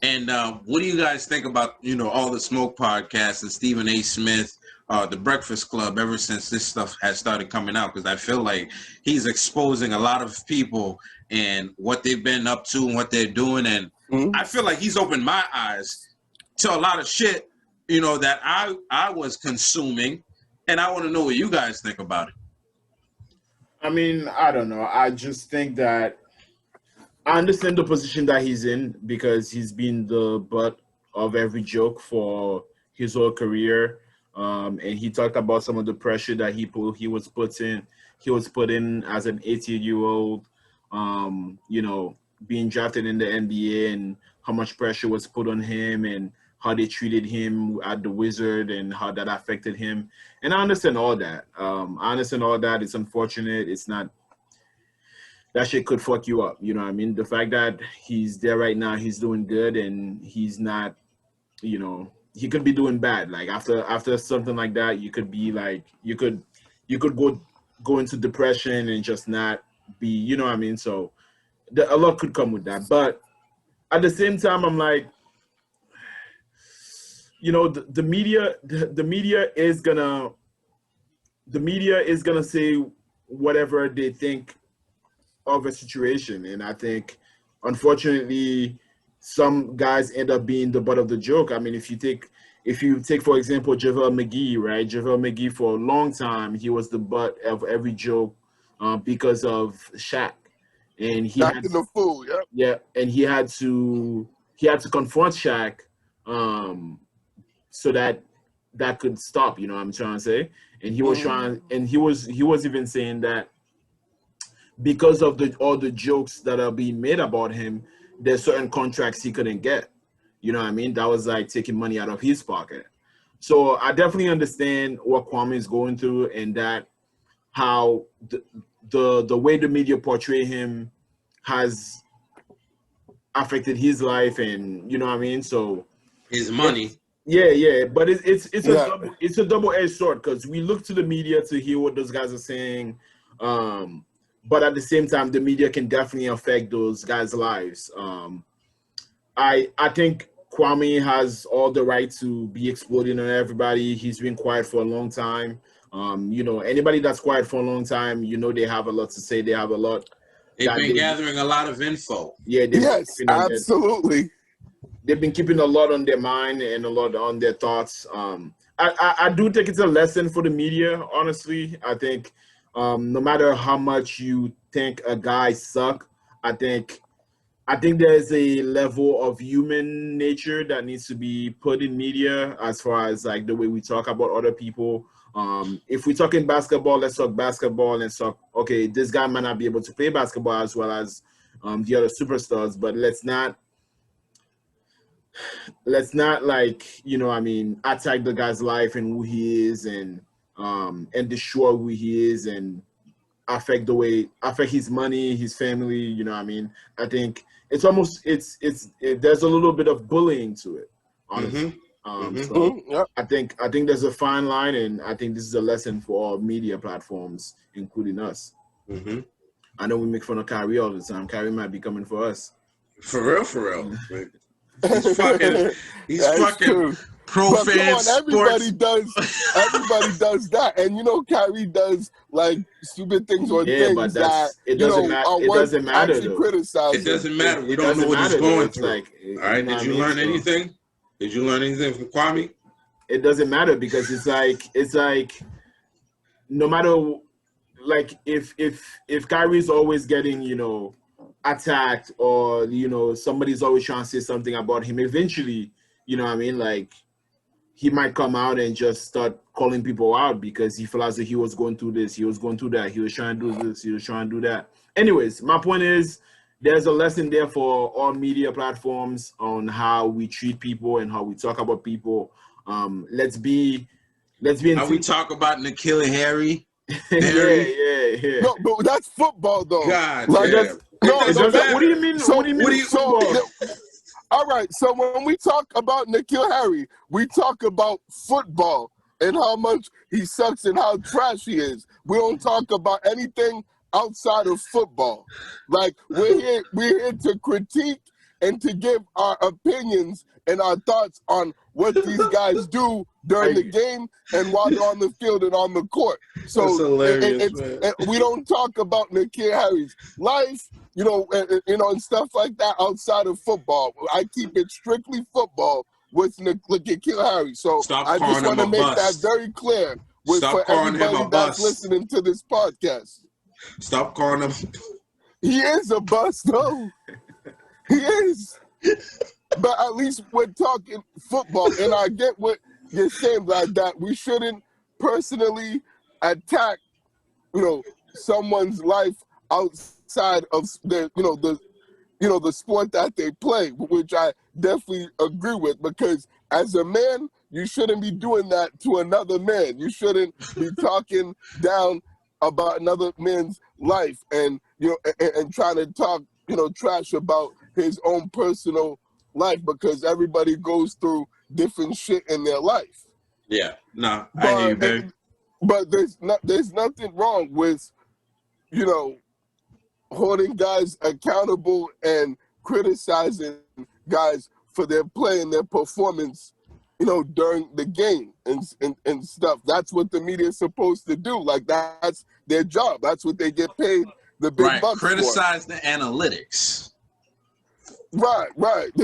And what do you guys think about, all the Smoke podcasts and Stephen A. Smith, the Breakfast Club, ever since this stuff has started coming out? Because I feel like he's exposing a lot of people and what they've been up to and what they're doing. And I feel like he's opened my eyes to a lot of shit, that I was consuming. And I want to know what you guys think about it. I mean, I don't know. I just think that I understand the position that he's in because he's been the butt of every joke for his whole career. And he talked about some of the pressure that he was put in as an 18-year-old, being drafted in the NBA and how much pressure was put on him and how they treated him at the Wizard and how that affected him. And I understand all that. It's unfortunate. It's not, that shit could fuck you up. You know what I mean? The fact that he's there right now, he's doing good and he's not, he could be doing bad. Like after something like that, you could be like, you could go into depression and just not be, you know what I mean? So a lot could come with that. But at the same time, I'm like, the media is gonna say whatever they think of a situation. And I think, unfortunately, some guys end up being the butt of the joke. I mean, if you take, for example, JaVale McGee, right? JaVale McGee, for a long time, he was the butt of every joke because of Shaq. And he Shaq in the fool, yeah. Yeah, and he had to confront Shaq so that could stop, you know what I'm trying to say? And he was trying, and he was even saying that because of all the jokes that are being made about him, there's certain contracts he couldn't get. You know what I mean? That was like taking money out of his pocket. So I definitely understand what Kwame is going through, and that how the way the media portray him has affected his life, and you know what I mean? So his money. Yeah, but it's a double-edged sword, because we look to the media to hear what those guys are saying, but at the same time, the media can definitely affect those guys' lives. I think Kwame has all the right to be exploding on everybody. He's been quiet for a long time. Anybody that's quiet for a long time, they have a lot to say. They have a lot. They've been gathering a lot of info. Yeah. Yes, absolutely. They've been keeping a lot on their mind and a lot on their thoughts. I do think it's a lesson for the media, honestly. I think no matter how much you think a guy suck, I think there's a level of human nature that needs to be put in media, as far as like the way we talk about other people. If we're talking basketball, let's talk basketball and talk, okay, this guy might not be able to play basketball as well as the other superstars, but let's not like, attack the guy's life and who he is, and destroy who he is and affect his money, his family. You know what I mean? I think it's almost there's a little bit of bullying to it, honestly. So I think there's a fine line, and I think this is a lesson for all media platforms, including us. I know we make fun of Kyrie all the time. Kyrie might be coming for us. For real. He's fucking true. But come profane on, sports. everybody does that. And you know, Kyrie does like stupid things or Yeah, but things that it you doesn't know matter. are It worth doesn't matter actually though. criticizing. It doesn't matter. We It don't know doesn't what he's matter, though. going It's through. like, All right, know did you what I mean? learn anything? Did you learn anything from Kwame? It doesn't matter because it's like no matter, like if Kyrie's always getting, you know, attacked, or you know somebody's always trying to say something about him, eventually, you know what I mean, like he might come out and just start calling people out because he felt as though he was going through this, he was going through that, he was trying to do this, he was trying to do that. Anyways, my point is there's a lesson there for all media platforms on how we treat people and how we talk about people. Let's be How we talk about N'Keal Harry. yeah. No, but that's football though. God like, damn. no, It doesn't matter. What do you mean? So- What do you mean? Football? All right, so when we talk about N'Keal Harry, we talk about football and how much he sucks and how trash he is. We don't talk about anything outside of football. Like we're here to critique and to give our opinions and our thoughts on what these guys do during the game and while they're on the field and on the court. So That's hilarious, man. we don't talk about N'Keal Harry's life, you know, and stuff like that outside of football. I keep it strictly football with N'Keal Harry. So Stop I just calling want to him a make bust. that very clear Stop for calling him everybody a that's bust. listening to this podcast. Stop calling him. He is a bust, though. He is. But at least we're talking football, and I get what you're saying, like that we shouldn't personally attack, you know, someone's life outside of the sport that they play, which I definitely agree with, because as a man, you shouldn't be doing that to another man. You shouldn't be talking down about another man's life and and trying to talk trash about his own personal life, because everybody goes through different shit in their life. Yeah, no, I hear you, baby. But there's nothing wrong with holding guys accountable and criticizing guys for their play and their performance, during the game and stuff. That's what the media is supposed to do. Like, that's their job. That's what they get paid the big bucks criticize for. the analytics. Right.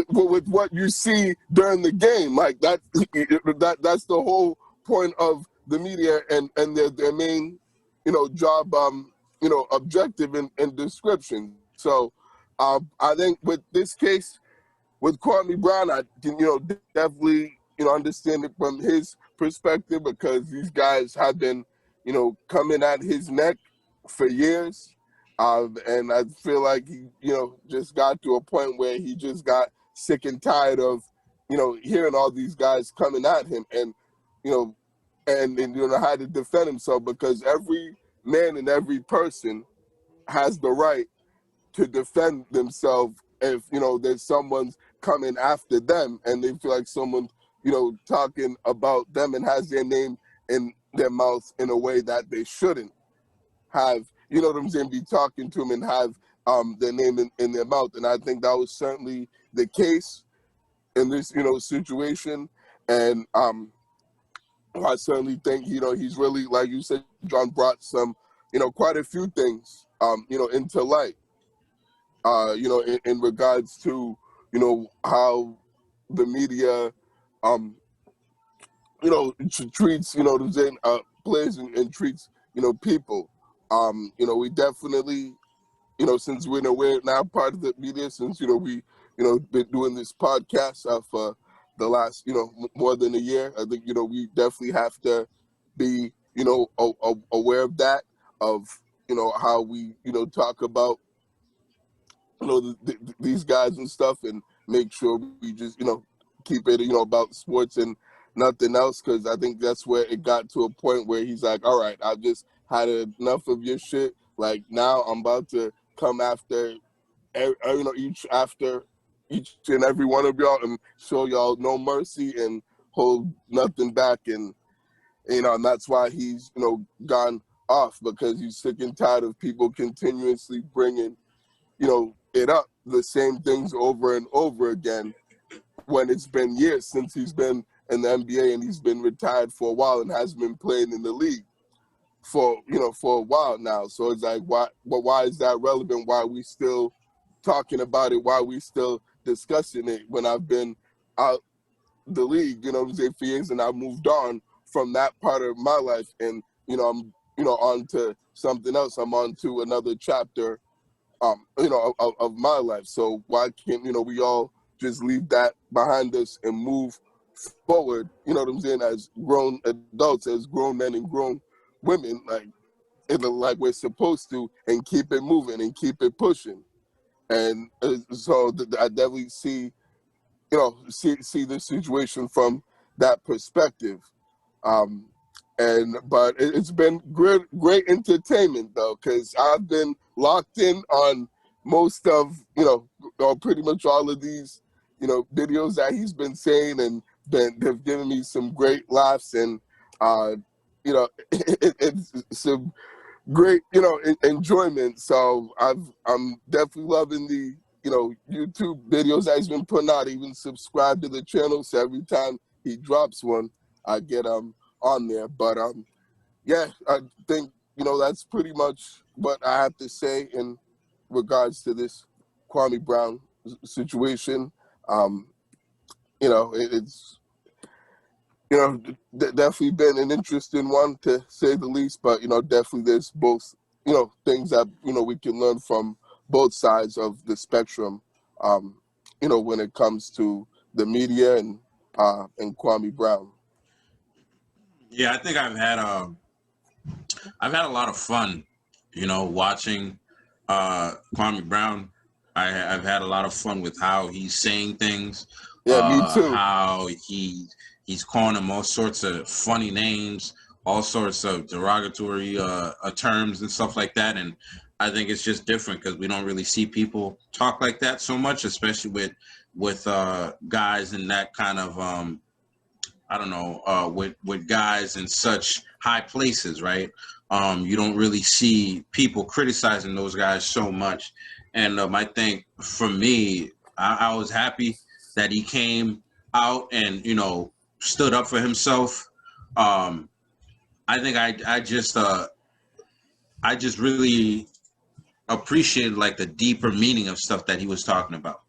With what you see during the game, like that's the whole point of the media and their main, job, objective and description. So, I think with this case, with Kwame Brown, I can, definitely, understand it from his perspective, because these guys have been, coming at his neck for years. And I feel like he, just got to a point where he just got sick and tired of, hearing all these guys coming at him and how to defend himself, because every man and every person has the right to defend themselves if, there's someone's coming after them and they feel like someone's, talking about them and has their name in their mouth in a way that they shouldn't have, be talking to them and have their name in their mouth. And I think that was certainly the case in this, situation. And I certainly think, he's really, like you said, John, brought some, quite a few things, into light, in regards to, how the media, treats, players and treats, people. We definitely, since we're now part of the media, since, we, been doing this podcast for the last, more than a year, I think, we definitely have to be, aware of that, of, how we, talk about, these guys and stuff, and make sure we just, keep it, about sports and nothing else, because I think that's where it got to a point where he's like, all right, I've just had enough of your shit. Like, now I'm about to come after, each and every one of y'all and show y'all no mercy and hold nothing back. And, and that's why he's, gone off, because he's sick and tired of people continuously bringing, it up, the same things over and over again. when it's been years since he's been in the NBA and he's been retired for a while and hasn't been playing in the league for a while now. So it's like, why is that relevant? Why are we still talking about it? Why are we still discussing it when I've been out the league, for years, and I've moved on from that part of my life, and I'm on to something else. I'm on to another chapter of my life. So why can't we all just leave that behind us and move forward, as grown adults, as grown men and grown women, like we're supposed to, and keep it moving and keep it pushing. And so I definitely see the situation from that perspective. But it's been great entertainment though, because I've been locked in on most of, or pretty much all of these, videos that he's been saying, and they've given me some great laughs, and it's some great, enjoyment. So I'm definitely loving the, YouTube videos that he's been putting out. Even subscribe to the channel, so every time he drops one, I get on there. But yeah, I think that's pretty much what I have to say in regards to this Kwame Brown situation. It's definitely been an interesting one, to say the least. But definitely there's both things that we can learn from both sides of the spectrum, when it comes to the media and Kwame Brown. Yeah, I think I've had a lot of fun, watching Kwame Brown. I've had a lot of fun with how he's saying things. Yeah, me too. How he's calling them all sorts of funny names, all sorts of derogatory terms and stuff like that. And I think it's just different because we don't really see people talk like that so much, especially with guys in that kind of with guys in such high places, right? You don't really see people criticizing those guys so much. And I think for me, I was happy that he came out and stood up for himself. I think I just really appreciated like the deeper meaning of stuff that he was talking about.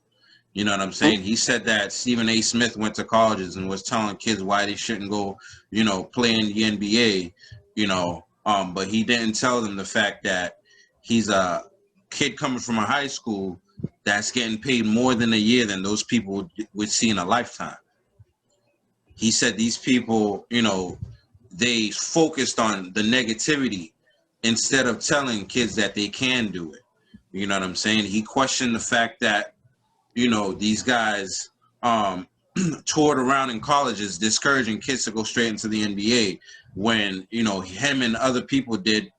You know what I'm saying? He said that Stephen A. Smith went to colleges and was telling kids why they shouldn't go, play in the NBA, but he didn't tell them the fact that he's a kid coming from a high school that's getting paid more than a year than those people would see in a lifetime. He said these people, they focused on the negativity instead of telling kids that they can do it. You know what I'm saying? He questioned the fact that, these guys toured around in colleges discouraging kids to go straight into the NBA when, him and other people did.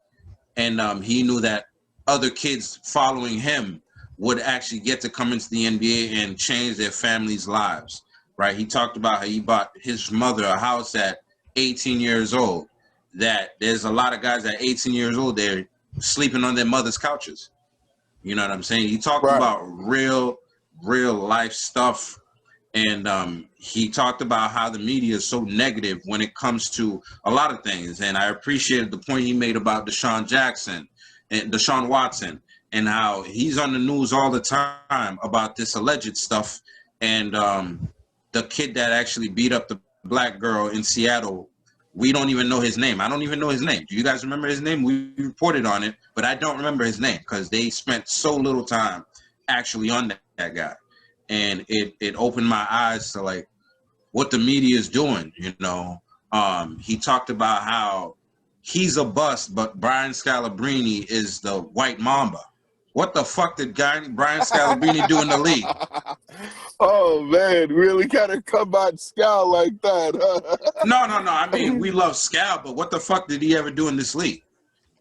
And he knew that other kids following him would actually get to come into the NBA and change their families' lives, right? He talked about how he bought his mother a house at 18 years old, that there's a lot of guys at 18 years old, they're sleeping on their mother's couches. You know what I'm saying? He talked about real life stuff. And he talked about how the media is so negative when it comes to a lot of things. And I appreciated the point he made about Deshaun Watson, and how he's on the news all the time about this alleged stuff. And the kid that actually beat up the black girl in Seattle, we don't even know his name. I don't even know his name. Do you guys remember his name? We reported on it, but I don't remember his name because they spent so little time actually on that guy. And it opened my eyes to like what the media is doing. He talked about how he's a bust, but Brian Scalabrine is the white mamba. What the fuck did Brian Scalabrine do in the league? Oh man, really kind of come out Scal like that, huh? No. I mean, we love Scal, but what the fuck did he ever do in this league?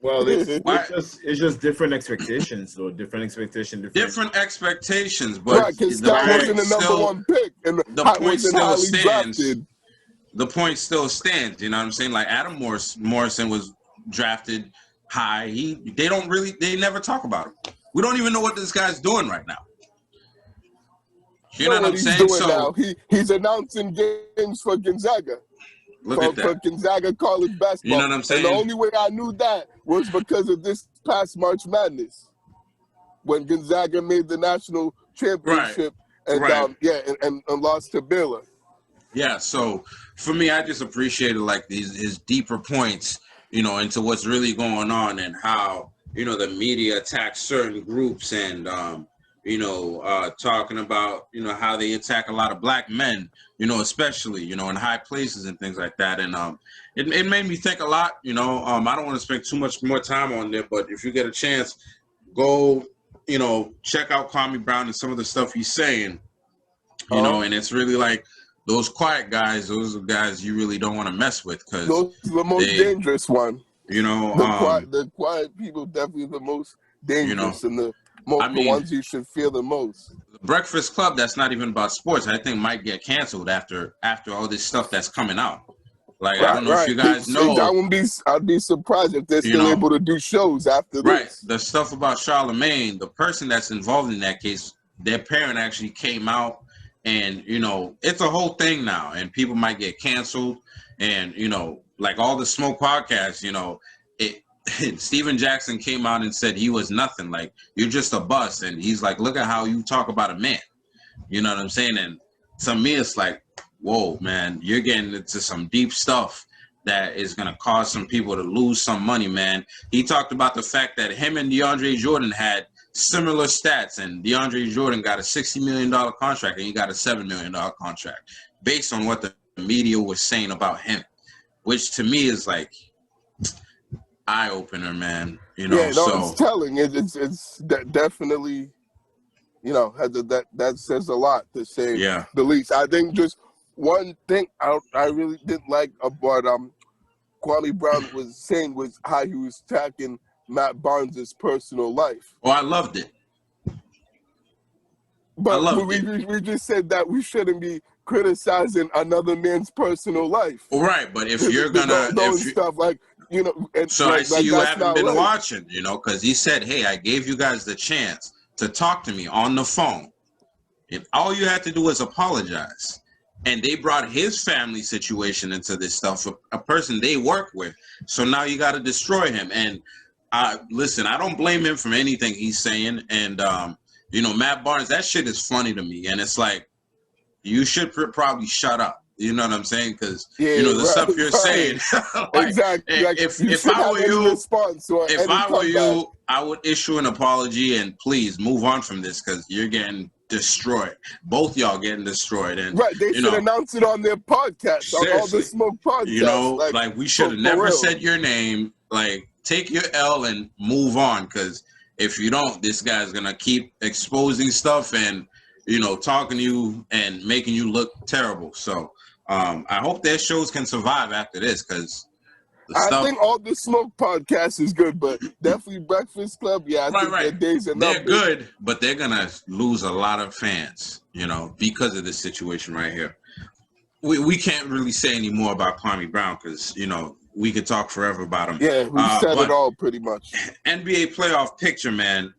Well, it's just different expectations, though. Different expectations, but right, because Scal wasn't the number one pick, and the point still stands. Drafted. The point still stands. You know what I'm saying? Like Adam Morrison was drafted high. They never talk about him. We don't even know what this guy's doing right now. You know what I'm he's saying? doing So now. He's announcing games for Gonzaga. look at For that. Gonzaga college basketball. You know what I'm saying? And the only way I knew that was because of this past March Madness, when Gonzaga made the national championship and and lost to Baylor. Yeah, so for me, I just appreciated like his deeper points, you know, into what's really going on and how, you know, the media attacks certain groups and, talking about, you know, how they attack a lot of black men, you know, especially, you know, in high places and things like that. And it made me think a lot, you know. I don't want to spend too much more time on there, but if you get a chance, go, you know, check out Kwame Brown and some of the stuff he's saying, you know, and it's really like, those quiet guys, those are guys you really don't want to mess with because those are the most dangerous one. You know, the quiet people definitely the most dangerous, you know, and the ones you should fear the most. The Breakfast Club, that's not even about sports, I think might get canceled after all this stuff that's coming out. Like, I don't know if you guys know. I'd be surprised if they're still able to do shows after this. Right. The stuff about Charlemagne, the person that's involved in that case, their parent actually came out. And, you know, it's a whole thing now, and people might get canceled. And, you know, like all the Smoke podcasts, you know, Steven Jackson came out and said he was nothing. Like, you're just a bust. And he's like, look at how you talk about a man. You know what I'm saying? And to me, it's like, whoa, man, you're getting into some deep stuff that is going to cause some people to lose some money, man. He talked about the fact that him and DeAndre Jordan had similar stats, and DeAndre Jordan got a $60 million contract and he got a $7 million contract based on what the media was saying about him, which to me is like eye-opener, man. You know, it's telling. It's definitely, you know, that says a lot, to say the least. I think just one thing I really didn't like about Kwame Brown was saying was how he was attacking Matt Barnes' personal life. Oh, I loved it. But we just said that we shouldn't be criticizing another man's personal life. All right, but if you're gonna stuff like, you know, and so like, I see you haven't been right. watching, you know, because he said, "Hey, I gave you guys the chance to talk to me on the phone, and all you had to do was apologize." And they brought his family situation into this stuff, a person they work with. So now you got to destroy him. And listen, I don't blame him for anything he's saying. And, you know, Matt Barnes, that shit is funny to me. And it's like, you should probably shut up. You know what I'm saying? Because, you know, the stuff you're saying. Like, exactly. Like, if I were you, I would issue an apology and please move on from this because you're getting destroyed. Both y'all getting destroyed. And they should announce it on their podcast, on all the Smoke podcasts. You know, like we should have never said your name. Like, take your L and move on, because if you don't, this guy's gonna keep exposing stuff and, you know, talking to you and making you look terrible. So I hope their shows can survive after this, because I think all the Smoke podcasts is good, but definitely Breakfast Club, I think their days are they're good, but they're gonna lose a lot of fans, you know, because of this situation right here. We can't really say any more about Kwame Brown because, you know, we could talk forever about him. Yeah, we said it all pretty much. NBA playoff picture, man.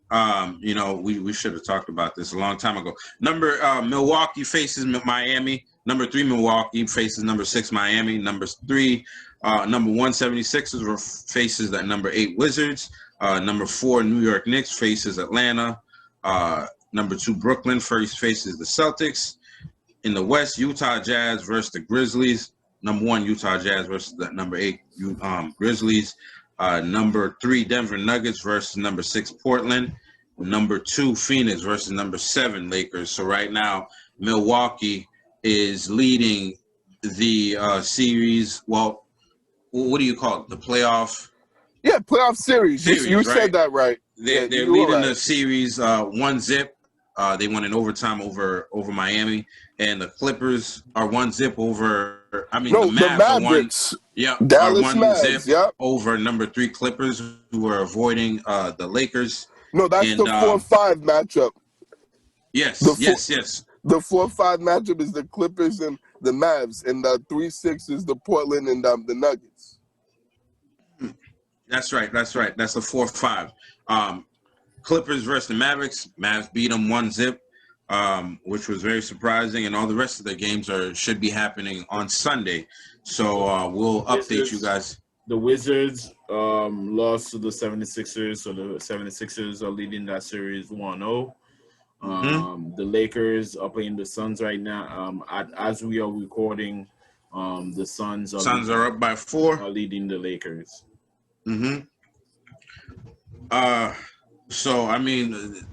You know, we should have talked about this a long time ago. Milwaukee faces Miami. Number 3, Milwaukee faces number 6, Miami. Number 3, number 1, 76ers faces that number 8 Wizards. Number 4, New York Knicks faces Atlanta. Number 2, Brooklyn faces the Celtics. In the West, Utah Jazz versus the Grizzlies. Number 1, Utah Jazz versus the number 8 Grizzlies. Number 3, Denver Nuggets versus number 6 Portland. Number 2, Phoenix versus number 7 Lakers. So right now, Milwaukee is leading the series. Well, what do you call it? The playoff? Yeah, playoff series. You right? said that right. They're leading the series 1-0. They won in overtime over Miami, and the Clippers are 1-0 over. I mean, the Mavericks. Dallas are 1-0 over number 3 Clippers, who are avoiding the Lakers. No, that's the 4-5 matchup. Yes. The 4-5 matchup is the Clippers and the Mavs, and the 3-6 is the Portland and the Nuggets. That's right. That's the 4-5. Clippers versus the Mavericks. Mavs beat them 1-0. which was very surprising. And all the rest of the games should be happening on Sunday. So we'll update you guys. The Wizards lost to the 76ers, so the 76ers are leading that series 1-0. The Lakers are playing the Suns right now. As we are recording, the Suns are up by 4. Are leading the Lakers. So I mean,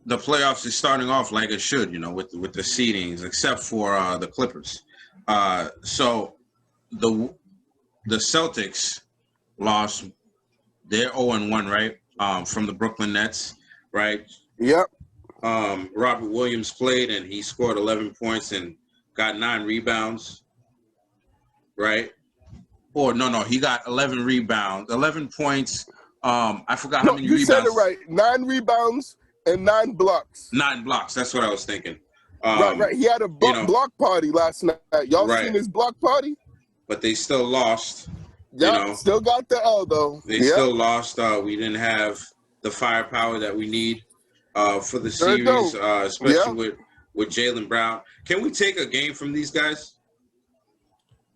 the playoffs is starting off like it should, with the seedings, except for the Clippers. So the Celtics lost. They're 0-1, right? From the Brooklyn Nets, right? Yep. Robert Williams played and he scored 11 points and got 9 rebounds, right? Or no, he got 11 rebounds, 11 points. I forgot how many rebounds. You said it right. 9 rebounds and 9 blocks. 9 blocks. That's what I was thinking. Right. He had a block party last night. Y'all seen his block party? But they still lost. Yeah, still got the L though. They still lost. We didn't have the firepower that we need for the series, especially with Jaylen Brown. Can we take a game from these guys?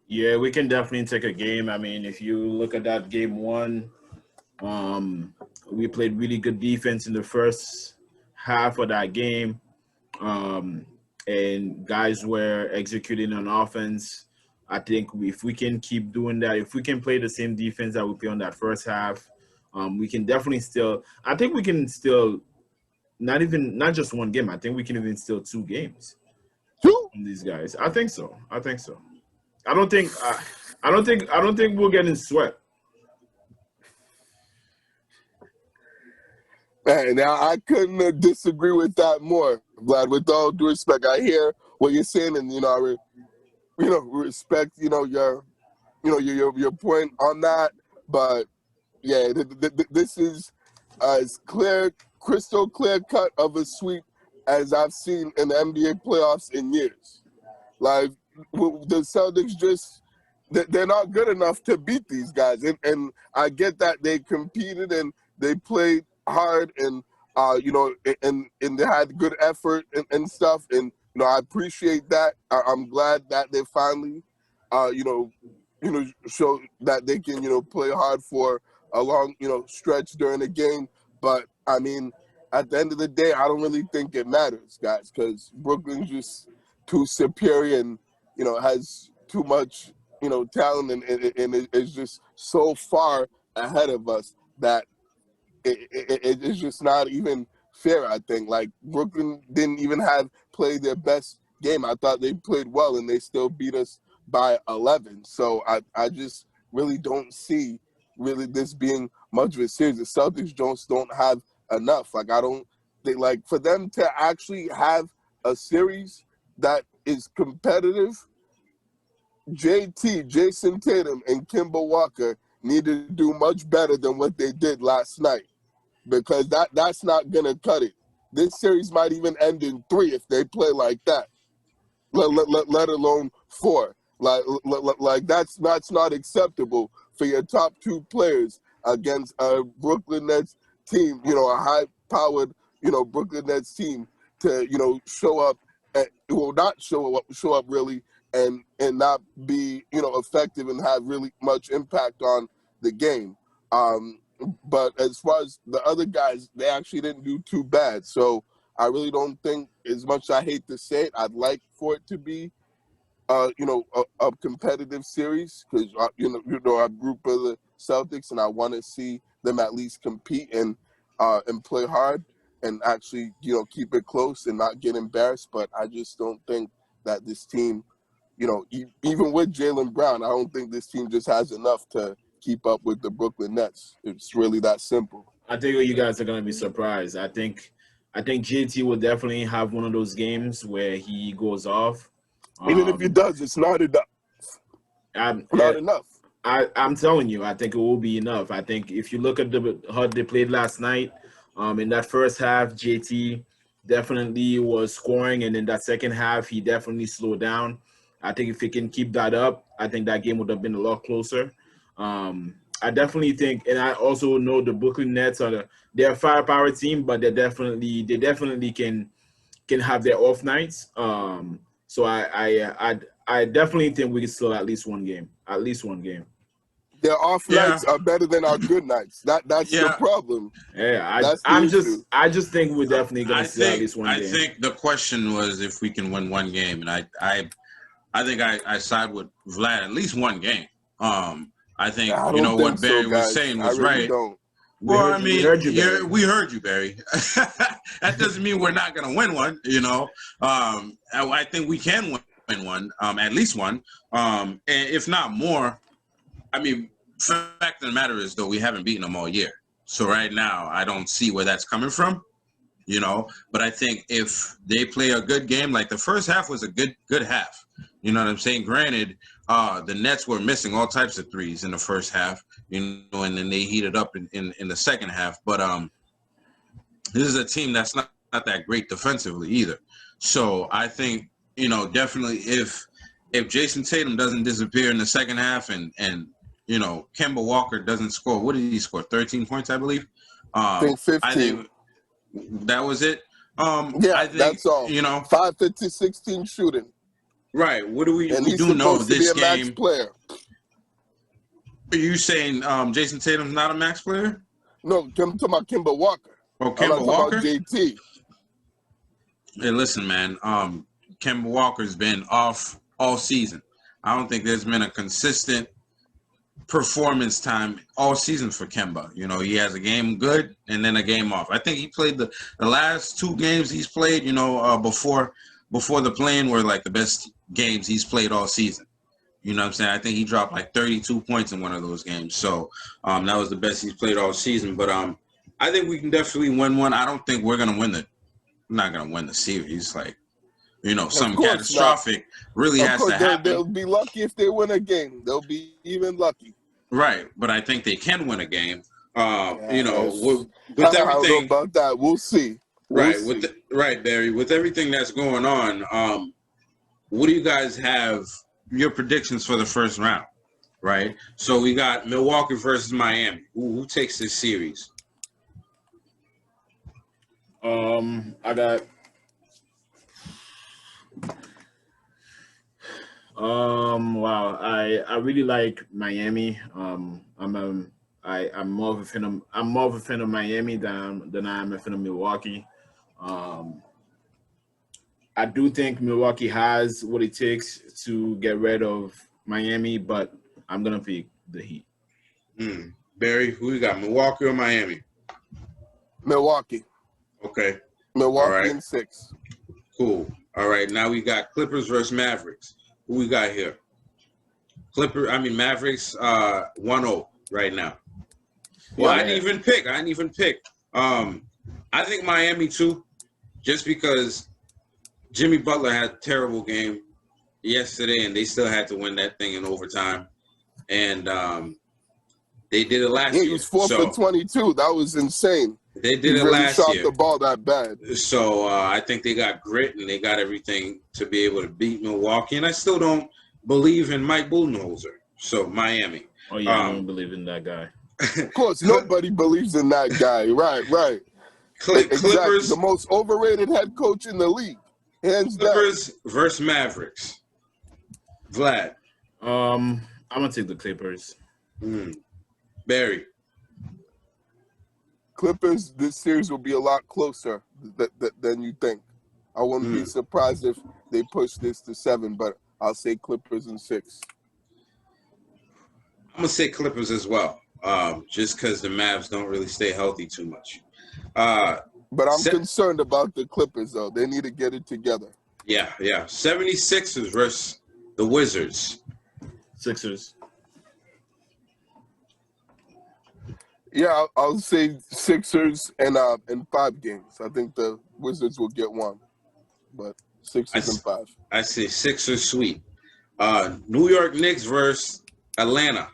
Yeah, we can definitely take a game. I mean, if you look at that game 1, we played really good defense in the first half of that game. And guys were executing on offense. I think if we can keep doing that, if we can play the same defense that we played on that first half, we can definitely still – I think we can still not just one game. I think we can even still 2 games from these guys. I think so. I don't think we're getting swept. Man, now I couldn't disagree with that more, Vlad. With all due respect, I hear what you're saying, and I respect your point on that. But yeah, this is as crystal clear cut of a sweep as I've seen in the NBA playoffs in years. Like the Celtics they're not good enough to beat these guys, and I get that they competed and they played hard and and they had good effort and stuff, and I appreciate that. I'm glad that they finally show that they can play hard for a long stretch during the game. But I mean, at the end of the day, I don't really think it matters, guys, because Brooklyn's just too superior and has too much talent and is just so far ahead of us that it's just not even fair, I think. Like, Brooklyn didn't even play their best game. I thought they played well, and they still beat us by 11. So I just really don't see this being much of a series. The Celtics don't have enough. Like, I don't think, like, for them to actually have a series that is competitive, JT, Jason Tatum, and Kemba Walker need to do much better than what they did last night, because that's not going to cut it. This series might even end in 3 if they play like that, let alone 4. Like that's not acceptable for your top 2 players against a Brooklyn Nets team, a high-powered, Brooklyn Nets team to, show up, not show up really, and not be, effective and have really much impact on the game. But as far as the other guys, they actually didn't do too bad. So I really don't think, as much as I hate to say it, I'd like for it to be, a competitive series, because, I group of the Celtics, and I want to see them at least compete and play hard and actually, keep it close and not get embarrassed. But I just don't think that this team, even with Jaylen Brown, I don't think this team just has enough to keep up with the Brooklyn Nets. It's really that simple. I think you guys are going to be surprised. I think JT will definitely have one of those games where he goes off. Even if he does, it's not enough. Not enough. I'm telling you, I think it will be enough. I think if you look at how they played last night, in that first half, JT definitely was scoring, and in that second half, he definitely slowed down. I think if he can keep that up, I think that game would have been a lot closer. I definitely think, and I also know the Brooklyn Nets they're a firepower team, but they definitely can have their off nights. So I definitely think we can still at least one game. At least one game. Their off nights are better than our good nights. That's the problem. Yeah, I just think we're definitely gonna see at least one game. I think the question was if we can win one game, and I think I side with Vlad at least one game. I think what Barry was saying was right. Don't. Well, we heard you, Barry. That doesn't mean we're not gonna win one. I think we can win one, at least one, and if not more. I mean, fact of the matter is, though, we haven't beaten them all year. So right now, I don't see where that's coming from, But I think if they play a good game, like the first half was a good half. You know what I'm saying? Granted, the Nets were missing all types of threes in the first half, and then they heated up in the second half. But this is a team that's not that great defensively either. So I think, definitely if Jason Tatum doesn't disappear in the second half and Kemba Walker doesn't score. What did he score? 13 points, I believe. I think 15. I think that was it. I think, that's all. 5-50, 16 shooting. Right. What do we do know this game? Max player. Are you saying Jason Tatum's not a max player? No, I'm talking about Kemba Walker. Oh, Kemba Walker? About JT. Hey, listen, man. Kemba Walker's been off all season. I don't think there's been a consistent performance time all season for Kemba. He has a game good and then a game off. I think he played the last two games he's played, before the play-in were like the best games he's played all season. You know what I'm saying? I think he dropped like 32 points in one of those games. So that was the best he's played all season. But I think we can definitely win one. I don't think we're going to we're not going to win the series. Like, something catastrophic really has to happen. They'll be lucky if they win a game. They'll be even lucky. Right, but I think they can win a game. With everything. I don't know about that. We'll see. Right, Barry. With everything that's going on, what do you guys have your predictions for the first round? Right. So we got Milwaukee versus Miami. Who takes this series? I got. Wow. I really like Miami. I'm more of a fan of Miami than I am a fan of Milwaukee. I do think Milwaukee has what it takes to get rid of Miami, but I'm gonna pick the Heat. Barry, who you got? Milwaukee or Miami? Milwaukee. Okay. Milwaukee in 6. Cool. All right. Now we got Clippers versus Mavericks. Who we got here? Mavericks 1-0 right now. Well, I didn't even pick. I think Miami too, just because Jimmy Butler had a terrible game yesterday, and they still had to win that thing in overtime. And they did it last year. He was 4 for 22. That was insane. They did it last year. He shot the ball that bad. So I think they got grit and they got everything to be able to beat Milwaukee. And I still don't believe in Mike Budenholzer. So Miami. Oh yeah, I don't believe in that guy. Of course, nobody believes in that guy. Right. Clippers, exactly. The most overrated head coach in the league. Hands Clippers down. versus Mavericks. Vlad. I'm gonna take the Clippers. Barry. Clippers, this series will be a lot closer than you think. I wouldn't be surprised if they push this to 7, but I'll say Clippers in 6. I'm going to say Clippers as well, just because the Mavs don't really stay healthy too much. But I'm concerned about the Clippers, though. They need to get it together. Yeah. 76ers versus the Wizards. Sixers. Yeah, I'll say Sixers and 5 games. I think the Wizards will get 1, but Sixers and 5. I say Sixers sweep. New York Knicks versus Atlanta.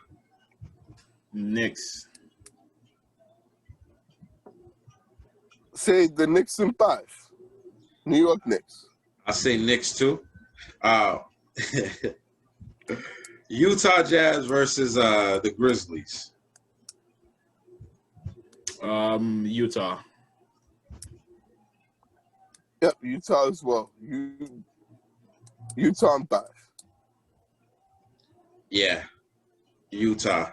Knicks. Say the Knicks in 5. New York Knicks. I say Knicks too. Utah Jazz versus the Grizzlies. Utah. Yep, Utah as well. Utah on 5. Yeah, Utah.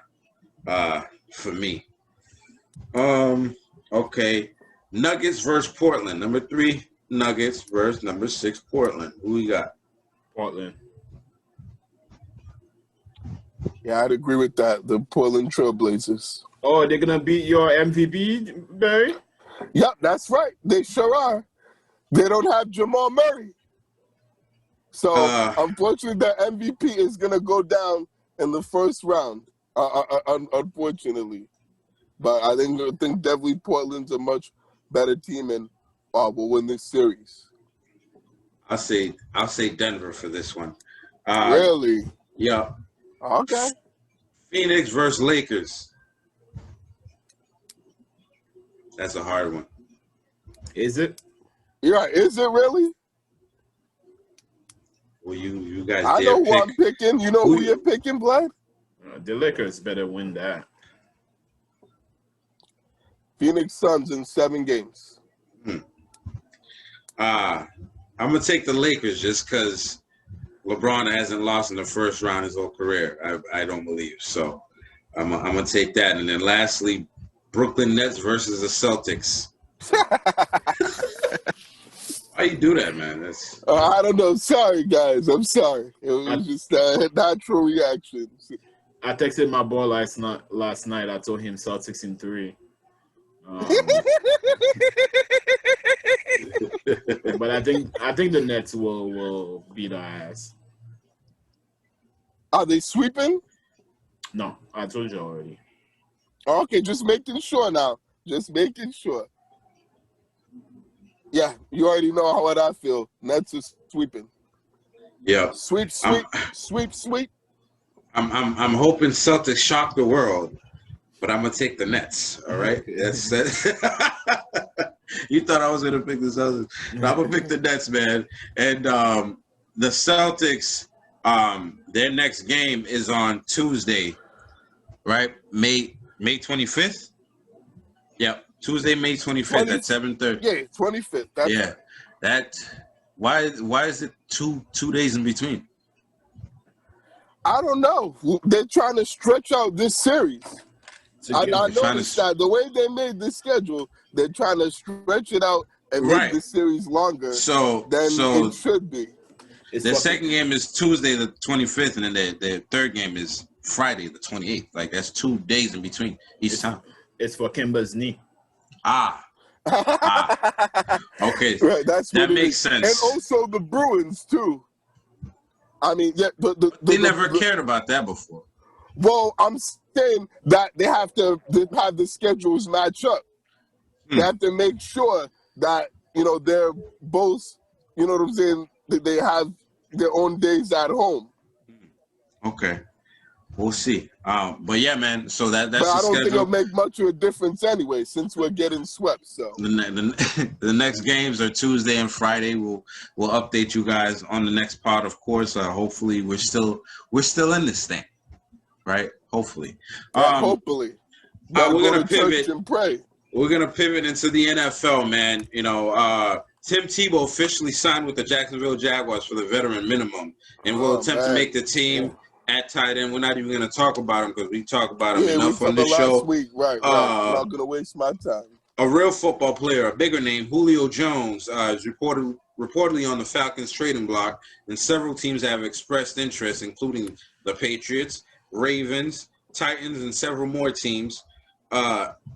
For me. Okay. Nuggets versus Portland. Number 3, Nuggets versus number 6, Portland. Who we got? Portland. Yeah, I'd agree with that. The Portland Trailblazers. Oh, they're gonna beat your MVP, Barry? Yep, that's right. They sure are. They don't have Jamal Murray. So, unfortunately, the MVP is going to go down in the first round, unfortunately. But I think definitely Portland's a much better team and will win this series. I'll say Denver for this one. Really? Yeah. Okay. Phoenix versus Lakers. That's a hard one. Is it? Yeah, is it really? Well, you guys. I know who I'm picking. You know who you're picking, Vlad? The Lakers better win that. Phoenix Suns in 7 games. I'm gonna take the Lakers just because LeBron hasn't lost in the first round his whole career. I don't believe so. I'm gonna take that, and then lastly, Brooklyn Nets versus the Celtics. Why you do that, man? That's I don't know. Sorry, guys. I'm sorry. It was just a natural reaction. I texted my boy last night. I told him Celtics in 3. But I think the Nets will beat our ass. Are they sweeping? No, I told you already. Okay, just making sure now. Just making sure. Yeah, you already know how I feel. Nets is sweeping. yeah. Sweep. I'm hoping Celtics shock the world, but I'm gonna take the Nets. All right, that's You thought I was gonna pick the Celtics? No, I'm gonna pick the Nets, man. And the Celtics, their next game is on Tuesday, right? May 25th. Yep. Tuesday, May 25th at 7:30. Yeah, 25th. That's Yeah, that. Why is it two days in between? I don't know. They're trying to stretch out this series. I noticed that the way they made this schedule, they're trying to stretch it out and make the series longer than it should be. The second game is Tuesday the 25th, and then the third game is Friday the 28th. Like, that's 2 days in between each time. It's for Kemba's knee. Okay. Right, that makes sense. And also the Bruins too. I mean, yeah, they never cared about that before. Well, I'm saying that they have to have the schedules match up. They have to make sure that they're both, you know what I'm saying, that they have their own days at home. Okay. We'll see. But yeah, man. So that's but I don't think it'll make much of a difference anyway, since we're getting swept. So the next games are Tuesday and Friday. We'll update you guys on the next part, of course. Hopefully, we're still in this thing, right? Hopefully. Hopefully. We're gonna pivot and pray. We're gonna pivot into the NFL, man. Tim Tebow officially signed with the Jacksonville Jaguars for the veteran minimum, and will attempt to make the team. At tight end, we're not even going to talk about him because we talk about him enough on this show. Last week, right. I'm not going to waste my time. A real football player, a bigger name, Julio Jones, is reportedly on the Falcons trading block, and several teams have expressed interest, including the Patriots, Ravens, Titans, and several more teams.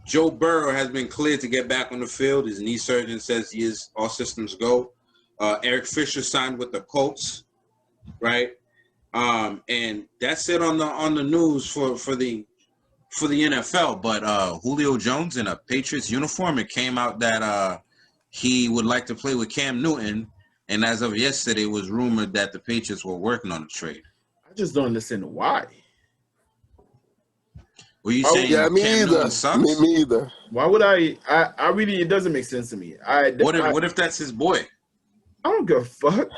Joe Burrow has been cleared to get back on the field. His knee surgeon says he is all systems go. Eric Fisher signed with the Colts, right? And that's it on the news for the NFL. But Julio Jones in a Patriots uniform, it came out that he would like to play with Cam Newton, and as of yesterday, it was rumored that the Patriots were working on a trade. I just don't understand why. Were you saying Cam Newton sucks? Me either. Why would I really? It doesn't make sense to me. What if that's his boy? I don't give a fuck.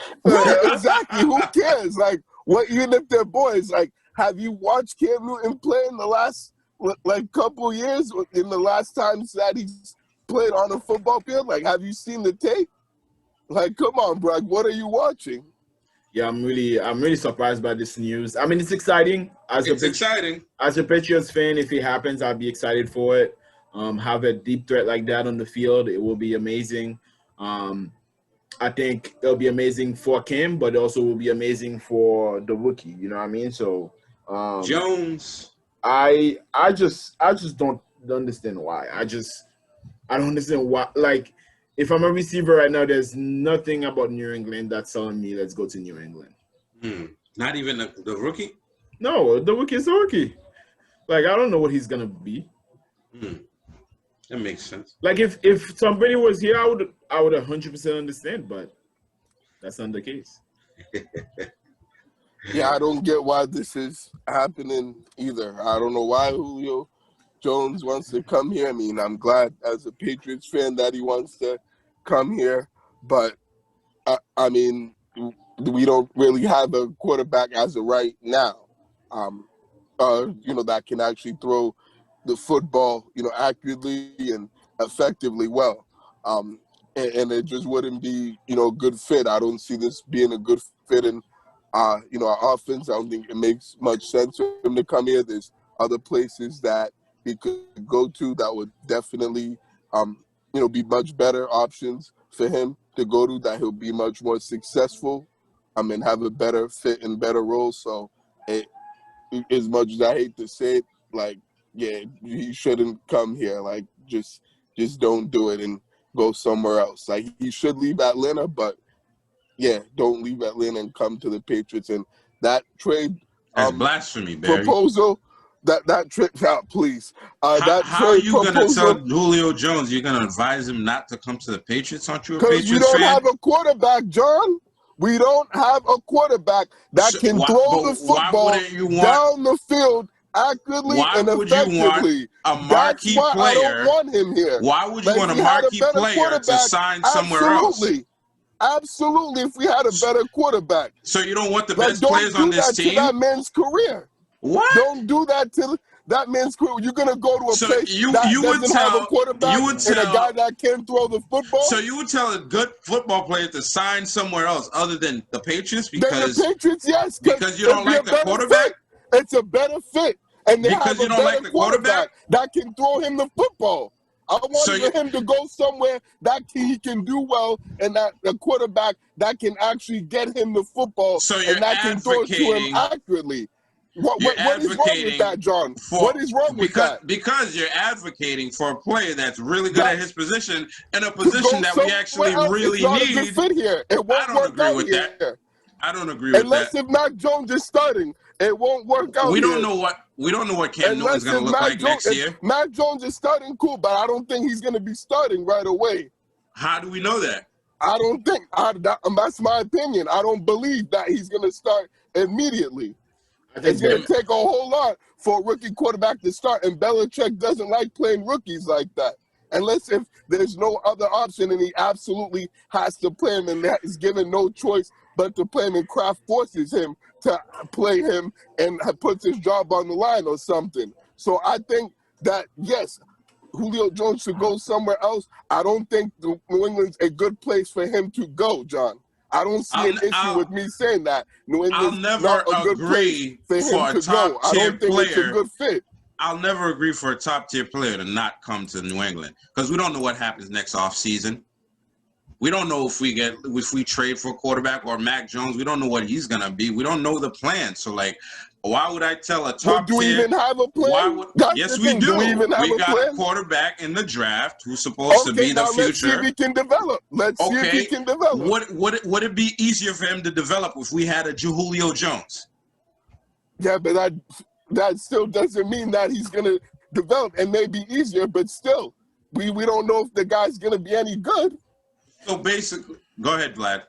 Exactly. Who cares? Like, what? Even if they're boys, like, have you watched Cam Newton play in the last like couple years in the last times that he's played on a football field? Like, have you seen the tape? Like, come on, bro. Like, what are you watching? Yeah, I'm really surprised by this news. I mean, it's exciting. Exciting. As a Patriots fan, if it happens, I'll be excited for it. Have a deep threat like that on the field, it will be amazing. I think it'll be amazing for Kim, but it also will be amazing for the rookie. You know what I mean? So Jones. I just don't understand why. I don't understand why. Like, if I'm a receiver right now, there's nothing about New England that's telling me let's go to New England. Not even the rookie? No, the rookie is the rookie. Like, I don't know what he's gonna be. That makes sense. Like, if somebody was here, I would 100% understand, but that's not the case. Yeah, I don't get why this is happening either. I don't know why Julio Jones wants to come here. I mean, I'm glad as a Patriots fan that he wants to come here, but I mean, we don't really have a quarterback as of right now, that can actually throw the football, accurately and effectively well. And it just wouldn't be, a good fit. I don't see this being a good fit in, our offense. I don't think it makes much sense for him to come here. There's other places that he could go to that would definitely, be much better options for him to go to, that he'll be much more successful, and have a better fit and better role. So as much as I hate to say it, like, yeah, he shouldn't come here. Like, just don't do it and go somewhere else. Like, he should leave Atlanta, but yeah, don't leave Atlanta and come to the Patriots. And that trade That's blasphemy, Barry. proposal, that trade out, please. How are you gonna tell Julio Jones you're gonna advise him not to come to the Patriots? Aren't you a Patriots fan? Because we don't have a quarterback, John. We don't have a quarterback that can throw the football down the field accurately and effectively. Why would you want a marquee player? I don't want him here. Why would you want a marquee player to sign somewhere else? Absolutely, if we had a better quarterback. So you don't want the best players on this team? Don't do that to that man's career. What? Don't do that to that man's career. You're going to go to a place that doesn't have a quarterback and a guy that can throw the football? So you would tell a good football player to sign somewhere else other than the Patriots? Because the Patriots, yes. Because you don't like the quarterback? It's a better fit. And they because have you don't like the quarterback that can throw him the football. I want him to go somewhere that he can do well, and that the quarterback that can actually get him the football and that can throw it to him accurately. What is wrong with that, John? What is wrong with that? Because you're advocating for a player that's really good at his position and a position that we actually really need. It's not a good fit here. It won't work out here. I don't agree with that. Unless if Mac Jones is starting, it won't work out. We don't know what Cam Newton's going to look like next year. Mac Jones is starting, cool, but I don't think he's going to be starting right away. How do we know that? I don't think. That's my opinion. I don't believe that he's going to start immediately. It's going to take a whole lot for a rookie quarterback to start, and Belichick doesn't like playing rookies like that. Unless if there's no other option and he absolutely has to play him and that is given no choice but to play him, and Kraft forces him to play him and puts his job on the line or something. So I think that, yes, Julio Jones should go somewhere else. I don't think New England's a good place for him to go, John. I don't see an issue with me saying that. New England's not a good place for him to go. I don't think it's a good fit. I'll never agree for a top-tier player to not come to New England because we don't know what happens next offseason. We don't know if we trade for a quarterback or Mac Jones. We don't know what he's going to be. We don't know the plan. So, why would I tell a top tier? Do we even have a plan? Yes, we do. We got a quarterback in the draft who's supposed to be the future. Let's see if he can develop. See if he can develop. Would it be easier for him to develop if we had a Julio Jones? Yeah, but that still doesn't mean that he's going to develop. It may be easier, but still, we don't know if the guy's going to be any good. So basically, go ahead, Vlad.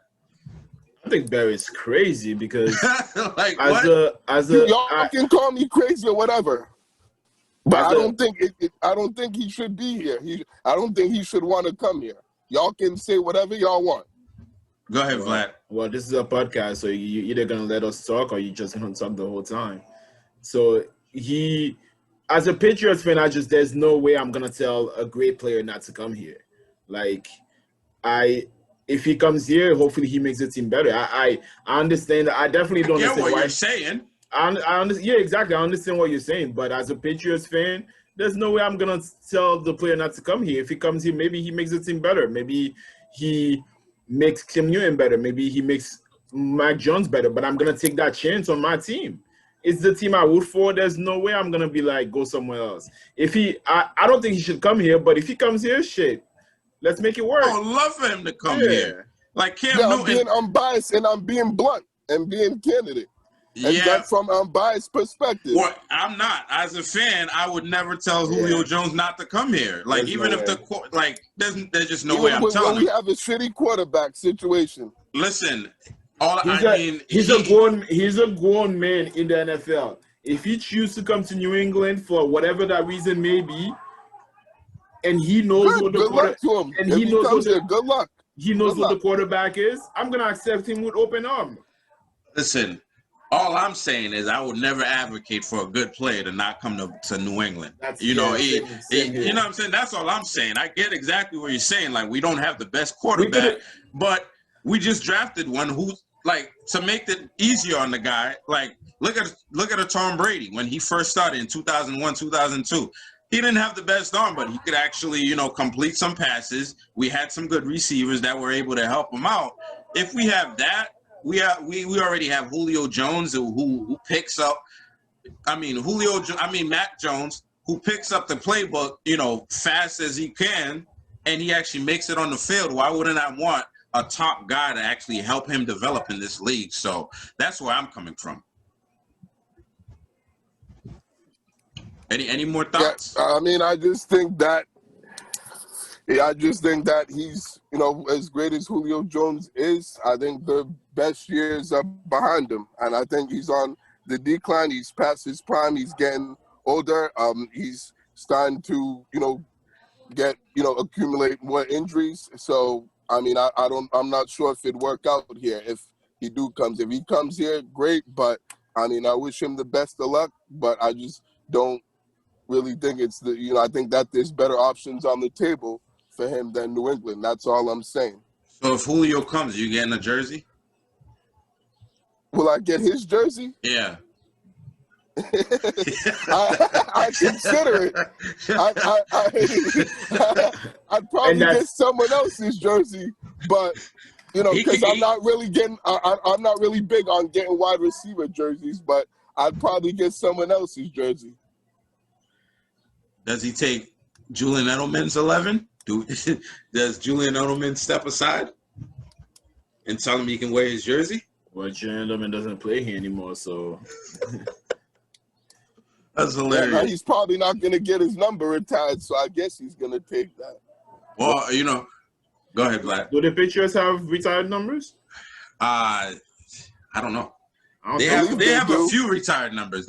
I think Barry's crazy because y'all can call me crazy or whatever, but I don't think he should be here. I don't think he should want to come here. Y'all can say whatever y'all want. Go ahead, Vlad. Well, this is a podcast, so you're either gonna let us talk or you just gonna talk the whole time. So as a Patriots fan, there's no way I'm gonna tell a great player not to come here. Like, if he comes here, hopefully he makes the team better. I understand. I definitely don't understand what why you're saying. Yeah, exactly. I understand what you're saying, but as a Patriots fan, there's no way I'm gonna tell the player not to come here. If he comes here, maybe he makes the team better. Maybe he makes Cam Newton better. Maybe he makes Mike Jones better. But I'm gonna take that chance on my team. It's the team I root for. There's no way I'm gonna be like, go somewhere else. I don't think he should come here. But if he comes here, shit, let's make it work. I would love for him to come here. Like Cam Newton. I'm biased and I'm being blunt and being candid. And that's from an unbiased perspective. Well, I'm not. As a fan, I would never tell Julio Jones not to come here. Like, there's there's just no way I'm telling him. We have a shitty quarterback situation. Listen, he's a grown man in the NFL. If he chooses to come to New England for whatever that reason may be, and he knows what the quarterback is, I'm gonna accept him with open arms. Listen. All I'm saying is I would never advocate for a good player to not come to New England. You know what I'm saying? That's all I'm saying. I get exactly what you're saying. Like, we don't have the best quarterback, but we just drafted one who's like, to make it easier on the guy. Like, look at a Tom Brady when he first started in 2001, 2002. He didn't have the best arm, but he could actually, complete some passes. We had some good receivers that were able to help him out. If we have that, we already have Julio Jones who picks up. Mac Jones, who picks up the playbook, fast as he can, and he actually makes it on the field. Why wouldn't I want a top guy to actually help him develop in this league? So that's where I'm coming from. Any more thoughts? Yeah, I just think that he's, as great as Julio Jones is, I think the best years are behind him. And I think he's on the decline. He's past his prime. He's getting older. He's starting to, accumulate more injuries. So, I'm not sure if it'd work out here if he comes. If he comes here, great. But, I wish him the best of luck. But I just don't really think it's I think that there's better options on the table for him than New England. That's all I'm saying. So if Julio comes, you getting a jersey? Will I get his jersey? Yeah. I consider it. I'd probably get someone else's jersey, but because I'm not really big on getting wide receiver jerseys, but I'd probably get someone else's jersey. Does he take Julian Edelman's 11? Does Julian Edelman step aside and tell him he can wear his jersey? Well, Julian Edelman doesn't play here anymore, so that's hilarious. Yeah, he's probably not going to get his number retired, so I guess he's going to take that. Well, go ahead, Vlad. Do the Patriots have retired numbers? I don't know. They have a few retired numbers.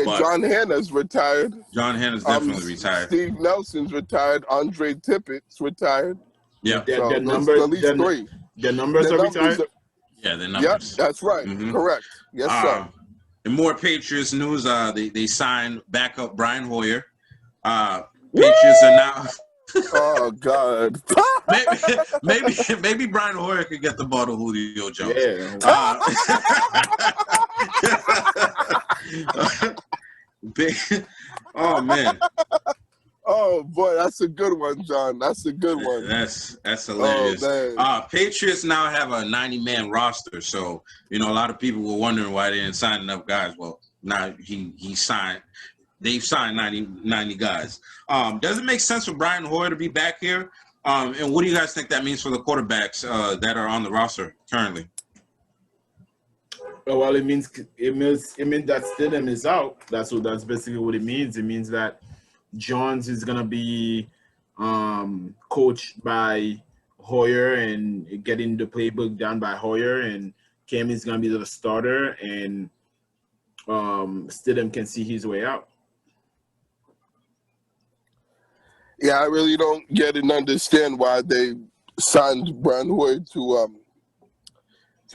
But John Hanna's retired. John Hanna's definitely retired. Steve Nelson's retired. Andre Tippett's retired. Yeah. Their numbers are retired? Yeah, their numbers. Yep, that's right. Mm-hmm. Correct. Yes, sir. In more Patriots news, they signed backup Brian Hoyer. Patriots are now. Oh God. maybe Brian Hoyer could get the ball to Julio Jones. Yeah. Oh man. Oh boy, that's a good one, John. That's a good one. That's hilarious. Patriots now have a 90-man roster, so a lot of people were wondering why they didn't sign enough guys. Well, now he signed. They've signed 90 guys. Does it make sense for Brian Hoyer to be back here? And what do you guys think that means for the quarterbacks that are on the roster currently? Well, it means that Stidham is out. That's basically what it means. It means that Jones is gonna be coached by Hoyer and getting the playbook done by Hoyer, and Cam is gonna be the starter, and Stidham can see his way out. Yeah, I really don't get and understand why they signed Brian Hoyer to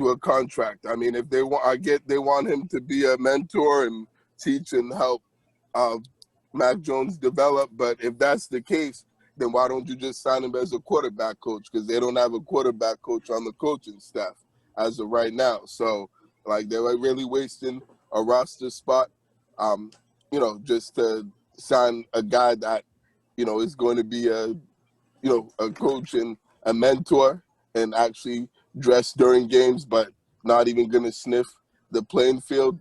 a contract. I mean, if they want him to be a mentor and teach and help Mac Jones develop. But if that's the case, then why don't you just sign him as a quarterback coach? Because they don't have a quarterback coach on the coaching staff as of right now. So, like, they're really wasting a roster spot, just to sign a guy that, is going to be a coach and a mentor and actually dress during games, but not even going to sniff the playing field.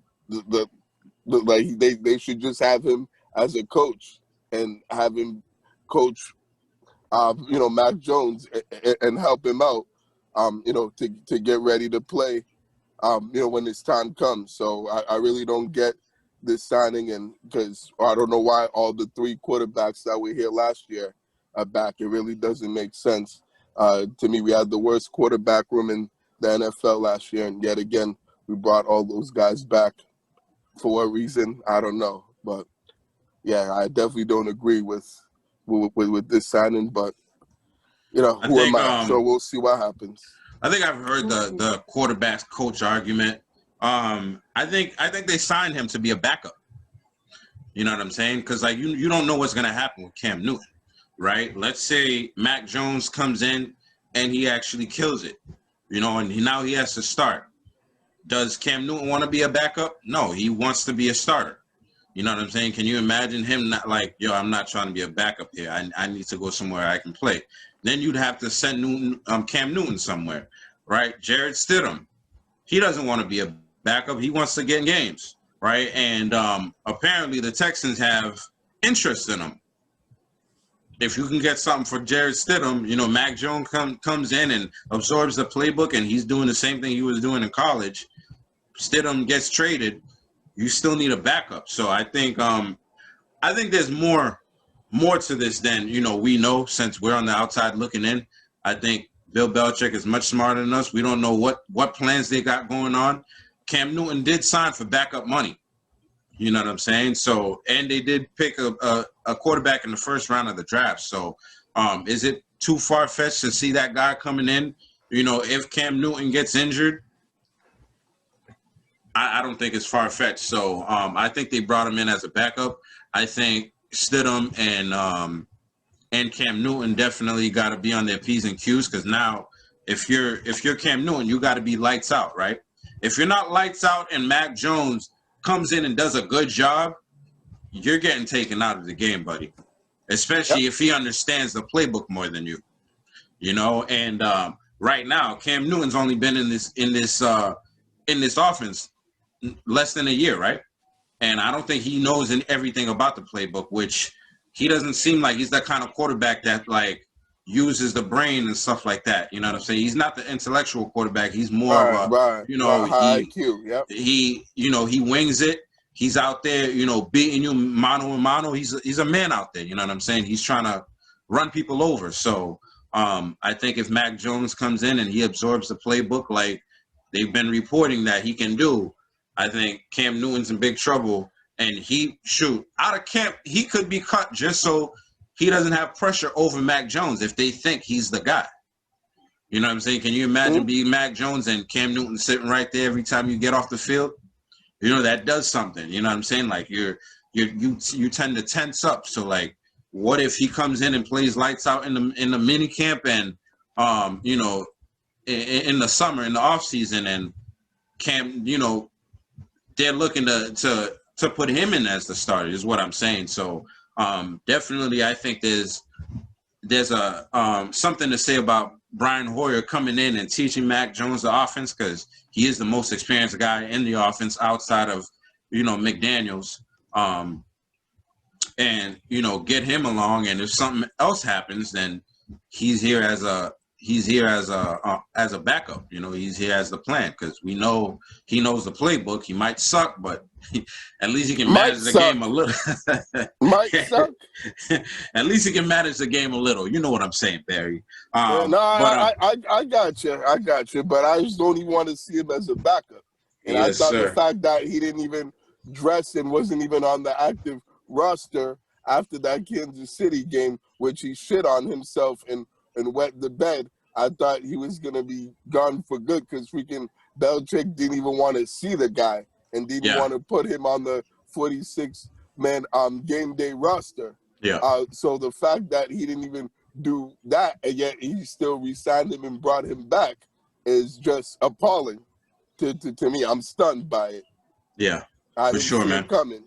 They should just have him as a coach and have him coach, Mac Jones and help him out, to get ready to play, when his time comes. So I really don't get this signing, and because I don't know why all the three quarterbacks that were here last year are back. It really doesn't make sense. To me, we had the worst quarterback room in the NFL last year, and yet again, we brought all those guys back. For what reason, I don't know. But yeah, I definitely don't agree with this signing. But who am I? So we'll see what happens. I think I've heard the quarterback coach argument. I think they signed him to be a backup. You know what I'm saying? Because like you don't know what's gonna happen with Cam Newton, right? Let's say Mac Jones comes in and he actually kills it, and now he has to start. Does Cam Newton want to be a backup? No, he wants to be a starter. You know what I'm saying? Can you imagine him not like, I'm not trying to be a backup here. I need to go somewhere I can play. Then you'd have to send Cam Newton somewhere, right? Jared Stidham, he doesn't want to be a backup. He wants to get in games, right? And apparently the Texans have interest in him. If you can get something for Jared Stidham, Mac Jones comes in and absorbs the playbook, and he's doing the same thing he was doing in college. Stidham gets traded. You still need a backup. So I think there's more to this than we know, since we're on the outside looking in. I think Bill Belichick is much smarter than us. We don't know what plans they got going on. Cam Newton did sign for backup money. You know what I'm saying? So, and they did pick a quarterback in the first round of the draft. So, is it too far-fetched to see that guy coming in? If Cam Newton gets injured, I don't think it's far-fetched. So, I think they brought him in as a backup. I think Stidham and Cam Newton definitely got to be on their P's and Q's, because now if you're Cam Newton, you got to be lights out, right? If you're not lights out and Mac Jones comes in and does a good job, you're getting taken out of the game, buddy. Especially if he understands the playbook more than you. And right now, Cam Newton's only been in this offense less than a year, right? And I don't think he knows everything about the playbook, which he doesn't seem like he's that kind of quarterback that like uses the brain and stuff like that. You know what I'm saying? He's not the intellectual quarterback. He's more of a, high IQ. Yep. He wings it. He's out there, beating you mano a mano. He's a man out there. You know what I'm saying? He's trying to run people over. So I think if Mac Jones comes in and he absorbs the playbook like they've been reporting that he can do, I think Cam Newton's in big trouble. And out of camp, he could be cut just so he doesn't have pressure over Mac Jones if they think he's the guy. You know what I'm saying? Can you imagine being Mac Jones and Cam Newton sitting right there every time you get off the field? That does something. You know what I'm saying? Like you tend to tense up. So like, what if he comes in and plays lights out in the mini camp and in the summer, in the off season, and Cam, they're looking to put him in as the starter is what I'm saying. So definitely, I think there's something to say about Brian Hoyer coming in and teaching Mac Jones the offense, because he is the most experienced guy in the offense outside of McDaniels, and get him along. And if something else happens, then he's here as a backup. He's here as the plan, because we know he knows the playbook. He might suck, but at least he can manage the game a little. Might suck. At least he can manage the game a little. You know what I'm saying, Barry? I got you. But I just don't even want to see him as a backup. And I thought the fact that he didn't even dress and wasn't even on the active roster after that Kansas City game, which he shit on himself and wet the bed, I thought he was going to be gone for good, because freaking Belichick didn't even want to see the guy and didn't want to put him on the 46-man game day roster. Yeah. So the fact that he didn't even do that, and yet he still re-signed him and brought him back, is just appalling to me. I'm stunned by it. Yeah, I for didn't sure, see man. it coming.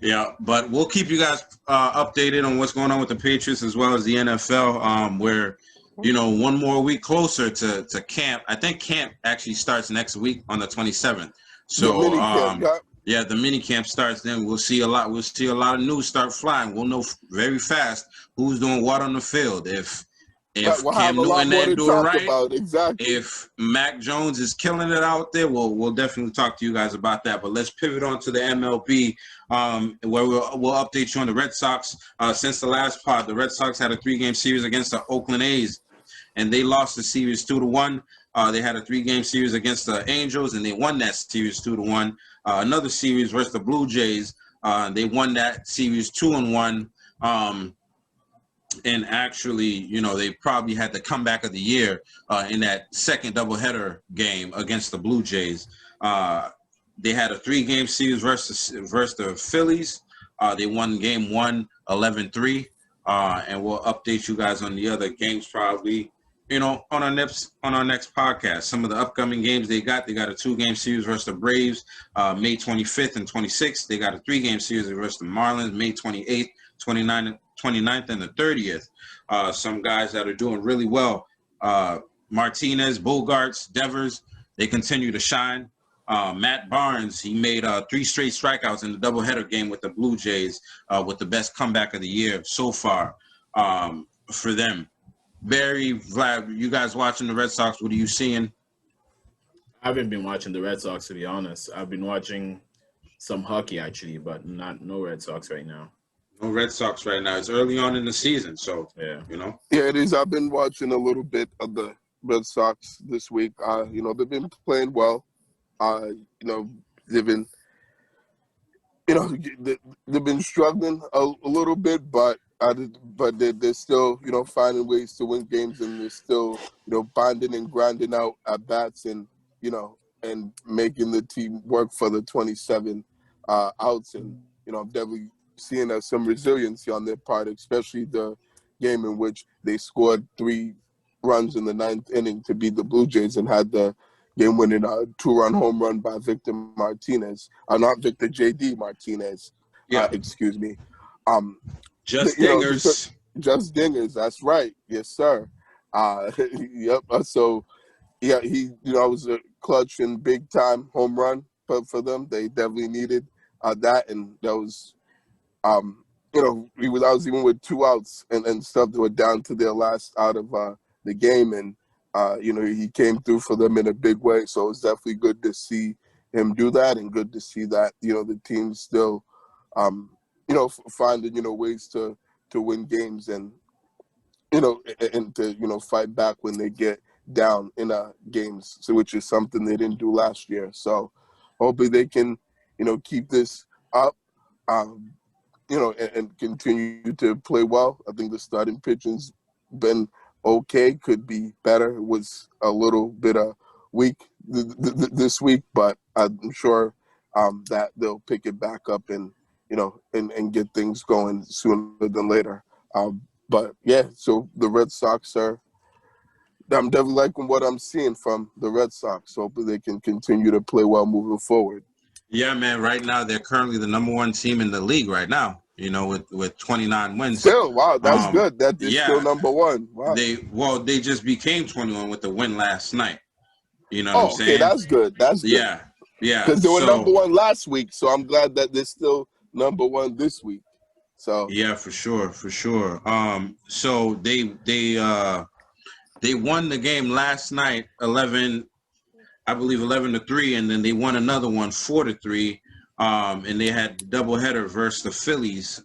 Yeah, but we'll keep you guys updated on what's going on with the Patriots as well as the NFL. We're, one more week closer to camp. I think camp actually starts next week on the 27th. So, The mini camp, yeah, the mini camp starts then. We'll see a lot of news start flying. We'll know very fast who's doing what on the field. If we'll Cam have a lot Newton more to ain't doing talk right, about. Exactly. if Mac Jones is killing it out there, we'll definitely talk to you guys about that. But let's pivot on to the MLB, where we'll update you on the Red Sox. Since the last pod, the Red Sox had a 3-game series against the Oakland A's, and they lost the series 2-1. They had a 3-game series against the Angels, and they won that series 2-1. Another series versus the Blue Jays, they won that series 2-1. And actually, they probably had the comeback of the year in that second doubleheader game against the Blue Jays. They had a 3-game series versus the Phillies. They won game 1, 11-3. And we'll update you guys on the other games probably, on our next podcast. Some of the upcoming games they got a 2-game series versus the Braves, May 25th and 26th. They got a 3-game series versus the Marlins, May 28th, 29th and the 30th. Some guys that are doing really well. Martinez, Bogarts, Devers, they continue to shine. Matt Barnes, he made 3 straight strikeouts in the doubleheader game with the Blue Jays, with the best comeback of the year so far for them. Barry, Vlad, you guys watching the Red Sox, what are you seeing? I haven't been watching the Red Sox, to be honest. I've been watching some hockey, actually, but no Red Sox right now. No Red Sox right now. It's early on in the season, so, Yeah. Yeah, it is. I've been watching a little bit of the Red Sox this week. They've been playing well. They've been, they've been struggling a little bit, but they're still, finding ways to win games, and they're still, binding and grinding out at bats, and and making the team work for the 27 outs, and I'm definitely seeing some resiliency on their part, especially the game in which they scored 3 runs in the 9th inning to beat the Blue Jays and had the game-winning 2-run home run by Victor Martinez. Not Victor J.D. Martinez. Yeah. Excuse me. Just dingers. Just dingers. That's right. Yes, sir. Yep. So, yeah, he, was a clutch and big-time home run for them. They definitely needed that, and that was I was even with 2 outs and stuff that were down to their last out of the game, and he came through for them in a big way. So it's definitely good to see him do that, and good to see that the team's still finding ways to win games, and and to fight back when they get down in games, so which is something they didn't do last year. So hopefully they can keep this up. And continue to play well. I think the starting pitching's been okay, could be better. It was a little bit weak this week, but I'm sure that they'll pick it back up and and get things going sooner than later. But yeah, so the Red Sox I'm definitely liking what I'm seeing from the Red Sox. Hopefully they can continue to play well moving forward. Yeah, man. Right now, they're currently the number 1 team in the league right now, with 29 wins. Still, wow, that's good. That is still number 1. Wow. They just became 21 with the win last night. You know what I'm saying? Okay, that's good. That's good. Yeah. Because they were number 1 last week, so I'm glad that they're still number 1 this week. So yeah, for sure. So they won the game last night, 11-3, and then they won another one 4-3. And they had doubleheader versus the Phillies.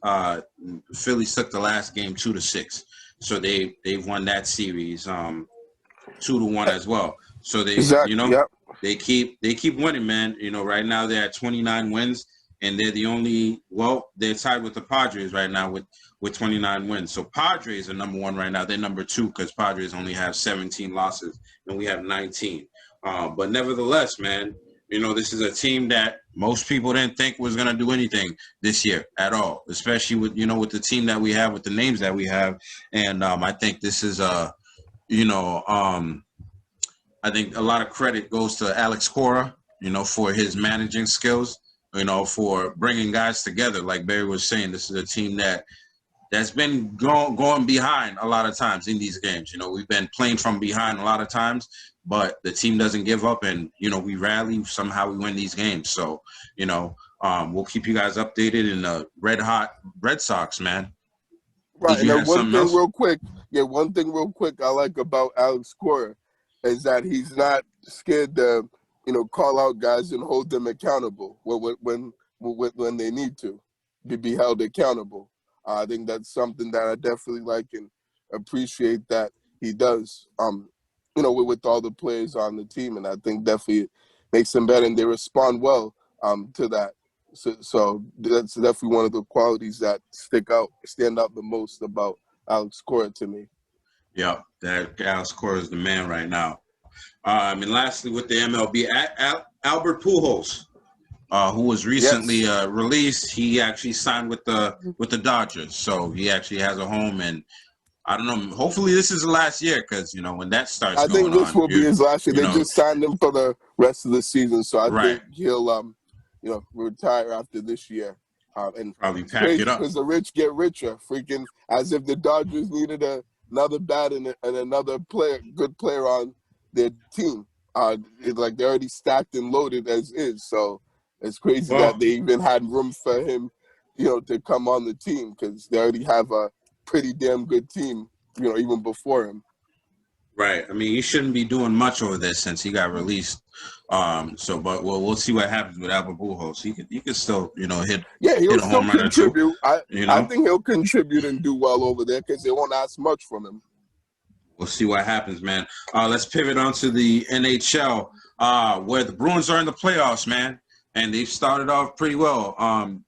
Phillies took the last game 2-6, so they've won that series 2-1 as well. So they they keep winning, man. Right now they're at 29 wins, and they're they're tied with the Padres right now with 29 wins. So Padres are number 1 right now. They're number 2 because Padres only have 17 losses and we have 19. But nevertheless, man, You know, this is a team that most people didn't think was going to do anything this year at all, especially with, you know, with the team that we have, with the names that we have. And I think this is I think a lot of credit goes to Alex Cora, you know, for his managing skills, you know, for bringing guys together. Like Barry was saying, this is a team that's been going behind a lot of times in these games. You know, we've been playing from behind a lot of times, but the team doesn't give up, and, you know, we rally. Somehow we win these games. So, you know, we'll keep you guys updated in the red hot Red Sox, man. Right, and one thing else? real quick I like about Alex Cora is that he's not scared to, you know, call out guys and hold them accountable when they need to be held accountable. I think that's something that I definitely like and appreciate that he does, you know, with all the players on the team. And I think definitely it makes them better, and they respond well to that. So that's definitely one of the qualities that stand out the most about Alex Cora to me. Yeah, that Alex Cora is the man right now. And lastly, with the MLB, Albert Pujols, who was recently released, he actually signed with the Dodgers, so he actually has a home. And I don't know, hopefully this is the last year, because, you know, when that starts I think this will be his last year. They just signed him for the rest of the season, so I think he'll you know, retire after this year. And probably pack it up. Because the rich get richer, freaking as if the Dodgers needed another bat and another good player on their team. Like they're already stacked and loaded as is. So it's crazy that they even had room for him, you know, to come on the team, because they already have a pretty damn good team, you know, even before him. Right. I mean, he shouldn't be doing much over there since he got released. But we'll see what happens with Albert Pujols. He could still, you know, hit he'll a home still run or two. contribute. You know? I think he'll contribute and do well over there, because they won't ask much from him. We'll see what happens, man. Let's pivot on to the NHL, where the Bruins are in the playoffs, man. And they've started off pretty well.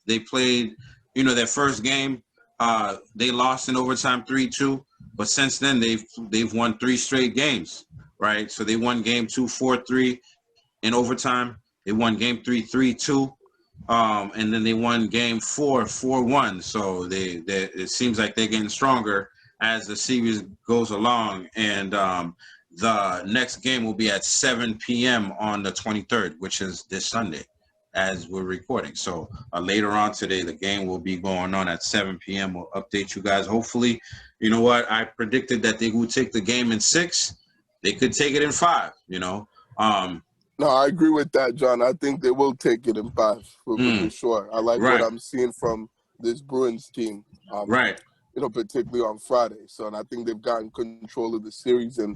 They played, you know, their first game. They lost in overtime 3-2. But since then, they've won 3 straight games, right? So they won game 2 4-3 in overtime. They won game 3 3-2. And then they won game 4 4-1. So it seems like they're getting stronger as the series goes along. And the next game will be at 7 p.m. on the 23rd, which is this Sunday as we're recording. So later on today, the game will be going on at 7 p.m. We'll update you guys. Hopefully, you know what? I predicted that they would take the game in 6. They could take it in 5, you know. No, I agree with that, John. I think they will take it in 5 for sure. I like what I'm seeing from this Bruins team. Right. You know, particularly on Friday. So, and I think they've gotten control of the series, and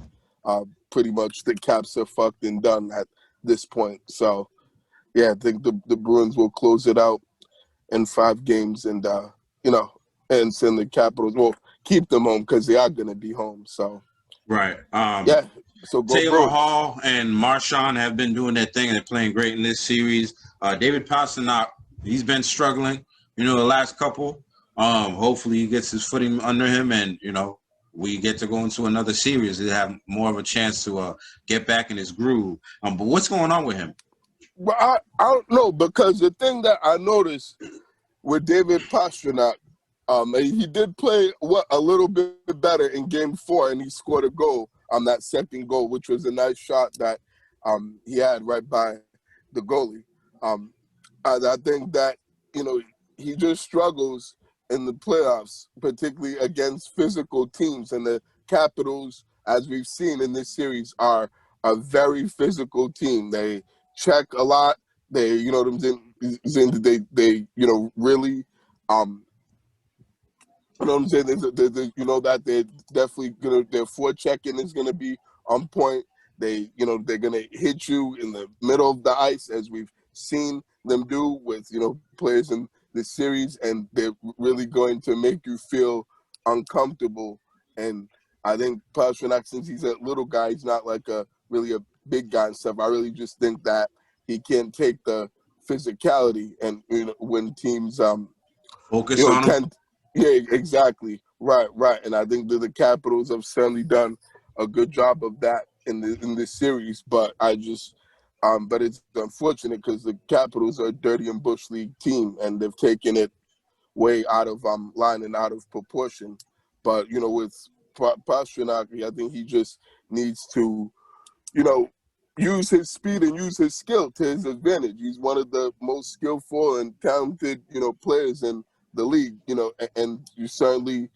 pretty much the Caps are fucked and done at this point. So, yeah, I think the Bruins will close it out in 5 games, and you know, and send the Capitals. Well, keep them home, because they are going to be home. So, right. Yeah. So go Taylor Bruins. Hall and Marchand have been doing their thing, and they're playing great in this series. David Pastrnak, he's been struggling, you know, the last couple. Hopefully he gets his footing under him, and, you know, we get to go into another series and have more of a chance to get back in his groove. But what's going on with him? Well, I don't know, because the thing that I noticed with David Pastrnak, he did play a little bit better in game 4, and he scored a goal on that second goal, which was a nice shot that he had right by the goalie. I think that, you know, he just struggles in the playoffs, particularly against physical teams. And the Capitals, as we've seen in this series, are a very physical team. They check a lot. They, you know what I'm saying? They you know, really, you know what I'm saying? You know that they're definitely gonna, their forechecking is gonna be on point. They, you know, they're gonna hit you in the middle of the ice, as we've seen them do with, you know, players in the series, and they're really going to make you feel uncomfortable. And I think Pastrnak, since he's a little guy, he's not like really a big guy and stuff. I really just think that he can take the physicality, and, you know, when teams Focus you know, on him. yeah, exactly. Right. And I think that the Capitals have certainly done a good job of that in this series. But I just But it's unfortunate because the Capitals are a dirty and bush league team, and they've taken it way out of line and out of proportion. But, with Pastrnak, I think he just needs to, use his speed and use his skill to his advantage. He's one of the most skillful and talented, players in the league, and you certainly,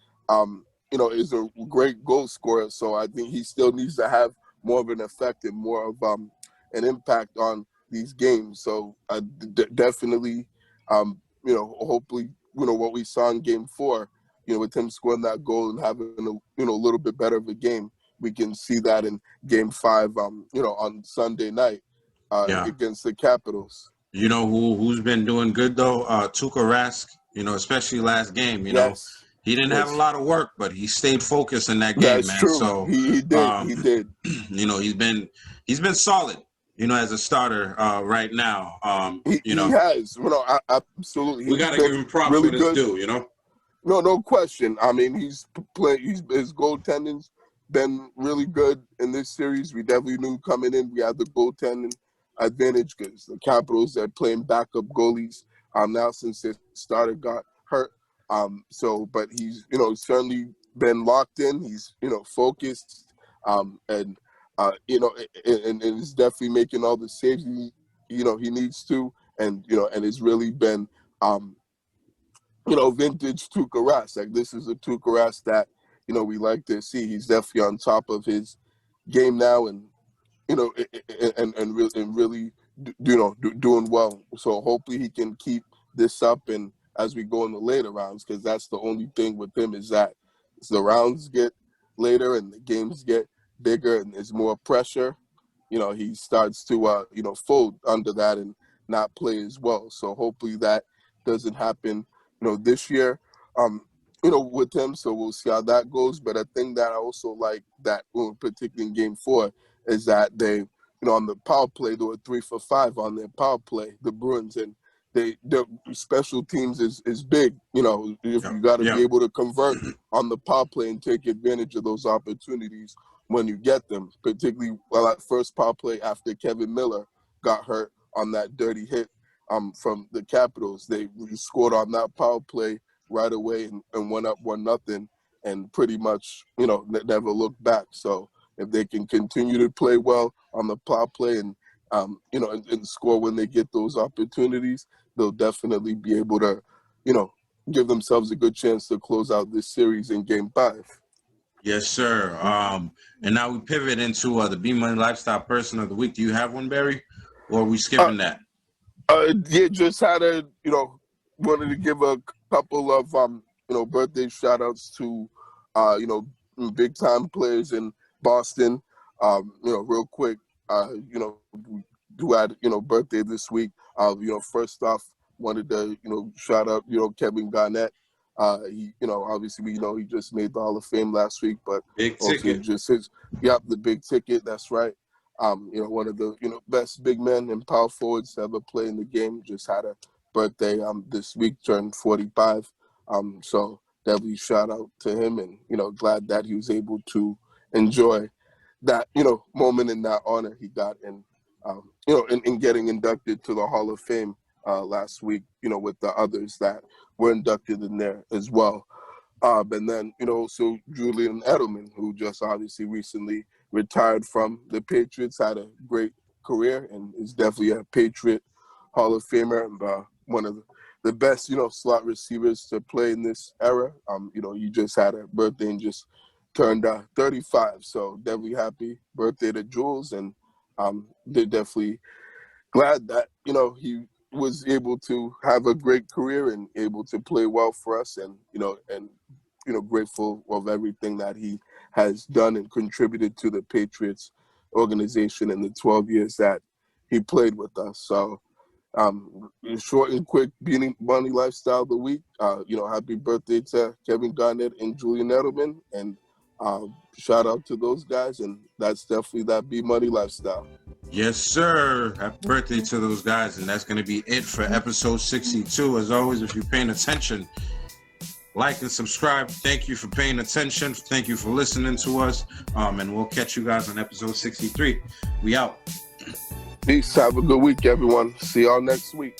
is a great goal scorer. So I think he still needs to have more of an effect and more of an impact on these games. So definitely, hopefully, what we saw in Game 4, with him scoring that goal and having a little bit better of a game, we can see that in Game 5, on Sunday night against the Capitals. You know who's been doing good though? Tuukka Rask. Especially last game. Yes. He didn't have a lot of work, but he stayed focused in that game, That's man. true. So he did. He did. He's been solid. As a starter right now. He has. Absolutely. We got to give him props really with his due. No question. I mean, his goaltending's been really good in this series. We definitely knew coming in we had the goaltending advantage because the Capitals are playing backup goalies now since their starter got hurt. But he's certainly been locked in. He's focused and is definitely making all the saves he needs to, and it's really been vintage Tuukka Rask. Like, this is a Tuukka Rask that we like to see. He's definitely on top of his game now, and really doing well. So hopefully he can keep this up, and as we go in the later rounds, because that's the only thing with him is that as the rounds get later and the games get bigger and there's more pressure, he starts to fold under that and not play as well. So hopefully that doesn't happen this year with him. So we'll see how that goes. But I think that I also like that, particularly in Game 4, is that they on the power play, they were 3 for 5 on their power play, the Bruins, and their special teams is big. If you got to be able to convert on the power play and take advantage of those opportunities when you get them, particularly that first power play after Kevin Miller got hurt on that dirty hit from the Capitals. They scored on that power play right away and went up 1-0 and pretty much, never looked back. So if they can continue to play well on the power play and score when they get those opportunities, they'll definitely be able to, give themselves a good chance to close out this series in Game 5. Yes, sir. And now we pivot into the B Money Lifestyle Person of the Week. Do you have one, Barry? Or are we skipping that? Just had wanted to give a couple of, birthday shout-outs to, big-time players in Boston. Real quick, who had, birthday this week. First off, wanted to, shout out, Kevin Garnett. He, obviously, he just made the Hall of Fame last week, but big also ticket. The big ticket, that's right. One of the, best big men and power forwards to ever play in the game. Just had a birthday this week, turned 45. So definitely shout out to him, and, glad that he was able to enjoy that, moment and that honor he got in getting inducted to the Hall of Fame last week, with the others that were inducted in there as well. And then, also Julian Edelman, who just obviously recently retired from the Patriots, had a great career and is definitely a Patriot Hall of Famer and one of the best, slot receivers to play in this era. He just had a birthday and just turned 35. So definitely happy birthday to Jules, and they're definitely glad that, he was able to have a great career and able to play well for us, and grateful of everything that he has done and contributed to the Patriots organization in the 12 years that he played with us. So short and quick money lifestyle of the week. Happy birthday to Kevin Garnett and Julian Edelman, and shout out to those guys, and that's definitely that B Money lifestyle. Yes, sir. Happy birthday to those guys, and that's going to be it for episode 62. As always, if you're paying attention, like and subscribe. Thank you for paying attention. Thank you for listening to us, and we'll catch you guys on episode 63. We out. Peace. Have a good week, everyone. See y'all next week.